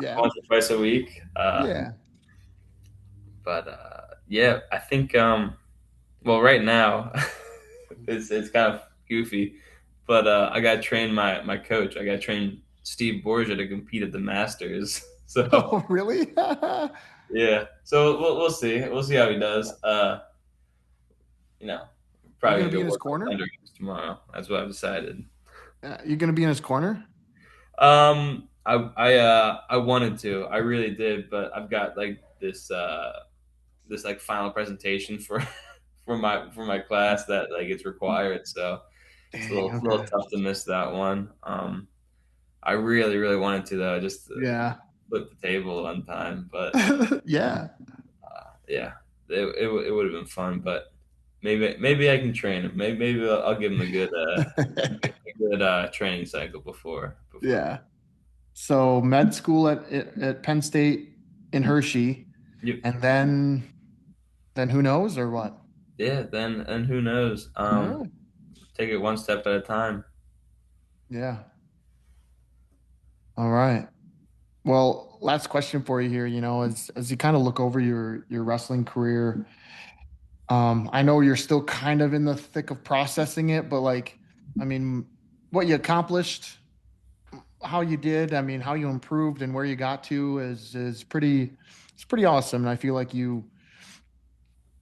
Yeah. once or twice a week. Yeah. But yeah, I think well, right now it's kind of goofy, but I got to train my coach. I got to train Steve Borgia to compete at the Masters. So Oh, really? yeah, so we'll see. We'll see how he does. You know, You Probably gonna gonna be go in his work on corner? Thundercats tomorrow. That's what I've decided. You gonna be in his corner? I wanted to. I really did, but I've got like this like final presentation for for my class that like it's required. So it's a Dang. little Okay. tough to miss that one. I really really wanted to though, just to Yeah. flip the table on time, but Yeah. yeah, it would have been fun. But maybe I can train him. Maybe I'll give him a good training cycle before. Yeah. So med school at Penn State in Hershey, Yep. and then who knows or what? Yeah. Then and who knows? Yeah. Take it one step at a time. Yeah. All right. Well, last question for you here, as you kind of look over your wrestling career, I know you're still kind of in the thick of processing it, but like, I mean, what you accomplished, how you did, I mean, how you improved and where you got to is pretty awesome. And I feel like you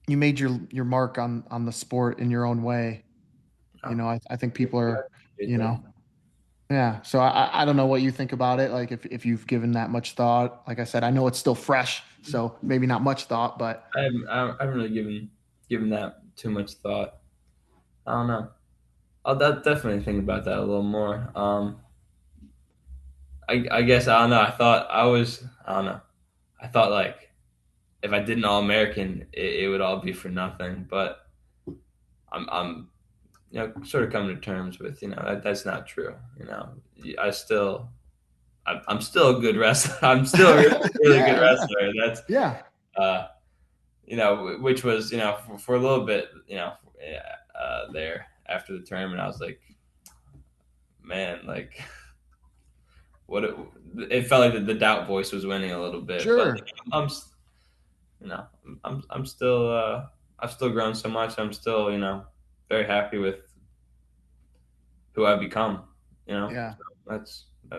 made your mark on the sport in your own way. Oh, I think I people are, appreciate you that. know, yeah. So I don't know what you think about it. Like if you've given that much thought. Like I said, I know it's still fresh, so maybe not much thought, but I haven't really given that too much thought. I don't know. I'll definitely think about that a little more. I guess I don't know. I don't know. I thought like if I did an All American, it would all be for nothing. But I'm sort of coming to terms with that's not true. I still I'm still a good wrestler. I'm still a really, really good yeah, yeah, wrestler. That's yeah, uh which was for a little bit there after the tournament. I was like, man, like what it felt like the doubt voice was winning a little bit, but sure, I'm you know I'm still I've still grown so much. I'm still very happy with who I've become. yeah, So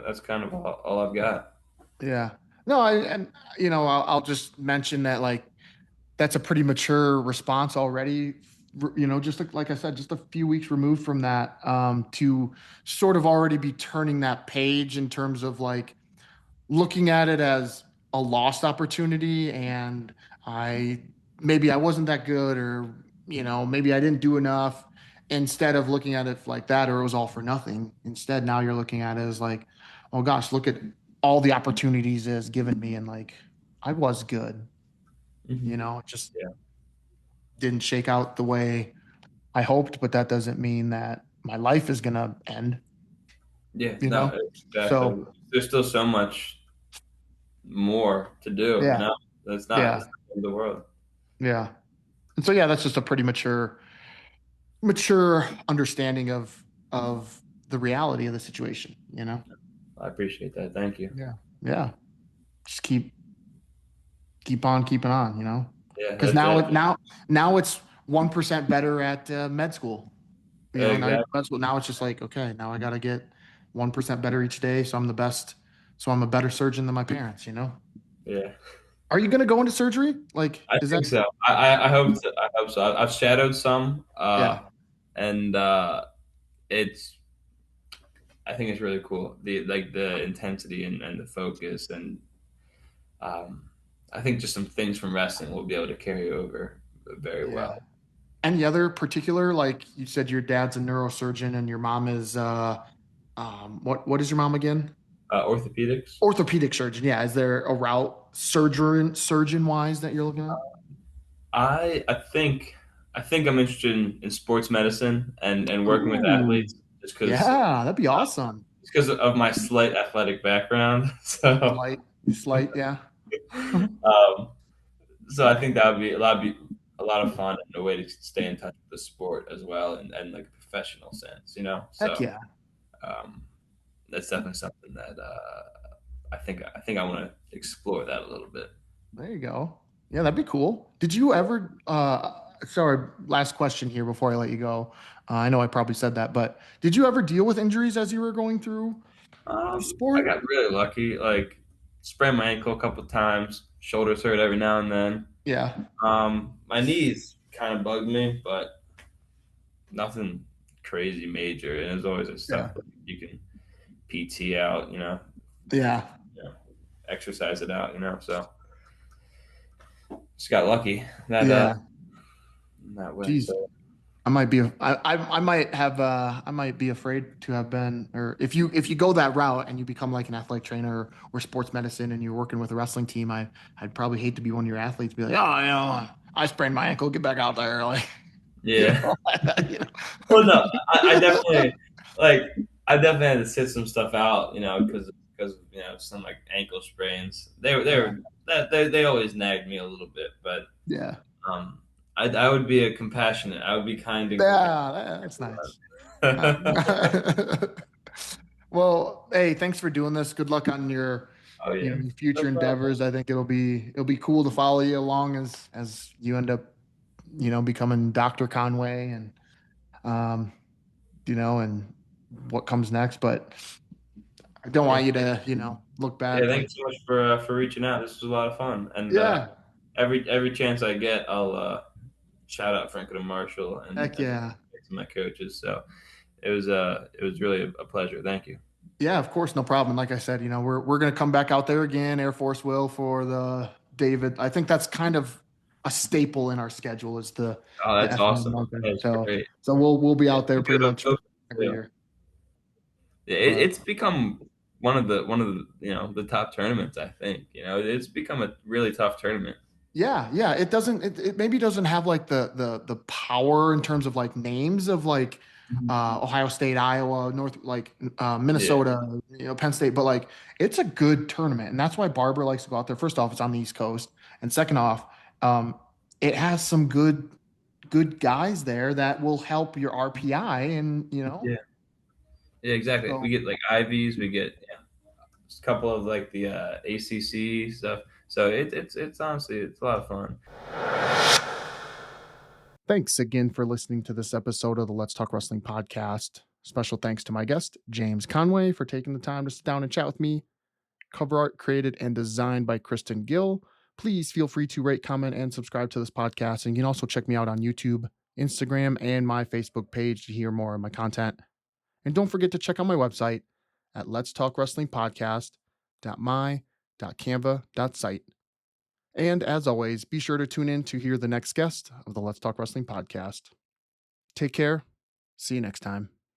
that's kind of all I've got. yeah. No, I'll just mention that like that's a pretty mature response already. Just like I said, just a few weeks removed from that, to sort of already be turning that page in terms of like looking at it as a lost opportunity and I maybe I wasn't that good or maybe I didn't do enough instead of looking at it like that or it was all for nothing. Instead, now you're looking at it as like, oh gosh, look at all the opportunities it has given me and like I was good, Hmm. it just Yeah, didn't shake out the way I hoped, but that doesn't mean that my life is gonna end, yeah, you no, know? exactly. So There's still so much more to do. yeah, That's not yeah, it's not the end of the world. yeah. And so yeah, that's just a pretty mature understanding of the reality of the situation. I appreciate that. Thank you. Yeah. Yeah. Just keep on keeping on. Yeah, Because now it's 1% better at med school. Now you're exactly. med school. Now it's just like, okay, now I gotta get 1% better each day. So I'm the best. So I'm a better surgeon than my parents. Yeah, Are you gonna go into surgery? Like, I is that think so. I hope so. I hope so. I've shadowed some, yeah, and it's I think it's really cool. The intensity and the focus and um, I think just some things from wrestling will be able to carry over very Yeah. well. Any other particular, like you said, your dad's a neurosurgeon and your mom is what is your mom again? Orthopedics. Orthopedic surgeon. Yeah. Is there a route surgeon wise that you're looking at? I think I'm interested in sports medicine and working with Ooh, athletes just yeah, that'd be awesome. of my slight athletic background. So Slight, yeah. um, so I think that would be a lot of fun and a way to stay in touch with the sport as well and like a professional sense, you know. Heck So yeah. um, that's definitely something that I think I want to explore that a little bit. There you go. Yeah, that'd be cool. Did you ever sorry, last question here before I let you go. I know I probably said that, but did you ever deal with injuries as you were going through the I sport? got really lucky. Like sprained my ankle a couple times, shoulders hurt every now and then. Yeah. My knees kind of bugged me, but nothing crazy major. And there's always this stuff Yeah. that you can PT out, Yeah. you know, exercise it out, So just got lucky that Yeah. in that way. Geez. So I might be I might have I might be afraid to have been, or if you go that route and you become like an athletic trainer or sports medicine and you're working with a wrestling team, I'd probably hate to be one of your athletes, be like, oh, I sprained my ankle, get back out there. Like, you yeah. know, you Well, know. no, I definitely like I definitely had to sit some stuff out, because of, some like ankle sprains. Yeah. They always nagged me a little bit, but Yeah. um, I would be a compassionate. I would be kind and compassionate. Yeah, that's nice. Well, hey, thanks for doing this. Good luck on your, Oh yeah, your no future problem. endeavors. I think it'll be cool to follow you along as you end up, becoming Dr. Conway and um, and what comes next. But I don't Yeah, want you to, look yeah. back like, Thanks so much for reaching out. This was a lot of fun, and yeah, every chance I get, I'll shout out Franklin and Marshall heck and yeah. my coaches. So it was really a pleasure. Thank you. Yeah, of course, no problem. Like I said, we're gonna come back out there again. Air Force will for the David. I think that's kind of a staple in our schedule is Oh, the that's FNM awesome. marker. That's great. So we'll be Yeah, out there we pretty go much to every too. year. Yeah, But it's become one of the the top tournaments. I think it's become a really tough tournament. yeah, yeah, it maybe doesn't have like the power in terms of like names of like Mhm. Ohio State, Iowa, North, like Yeah, Minnesota, Penn State, but like it's a good tournament, and that's why Barbara likes to go out there. First off, it's on the East Coast, and second off, it has some good guys there that will help your RPI, and yeah, yeah, exactly. We so get like IVs. We get a couple of like the ACC stuff. So it's honestly it's a lot of fun. thanks again for listening to this episode of the Let's Talk Wrestling podcast. Special thanks to my guest, James Conway, for taking the time to sit down and chat with me. Cover art created and designed by Kristen Gill. Please feel free to rate, comment, and subscribe to this podcast. And you can also check me out on YouTube, Instagram, and my Facebook page to hear more of my content. And don't forget to check out my website at Let's Talk Wrestling Podcast.my.canva.site. And as always, be sure to tune in to hear the next guest of the Let's Talk Wrestling podcast. Take care. See you next time.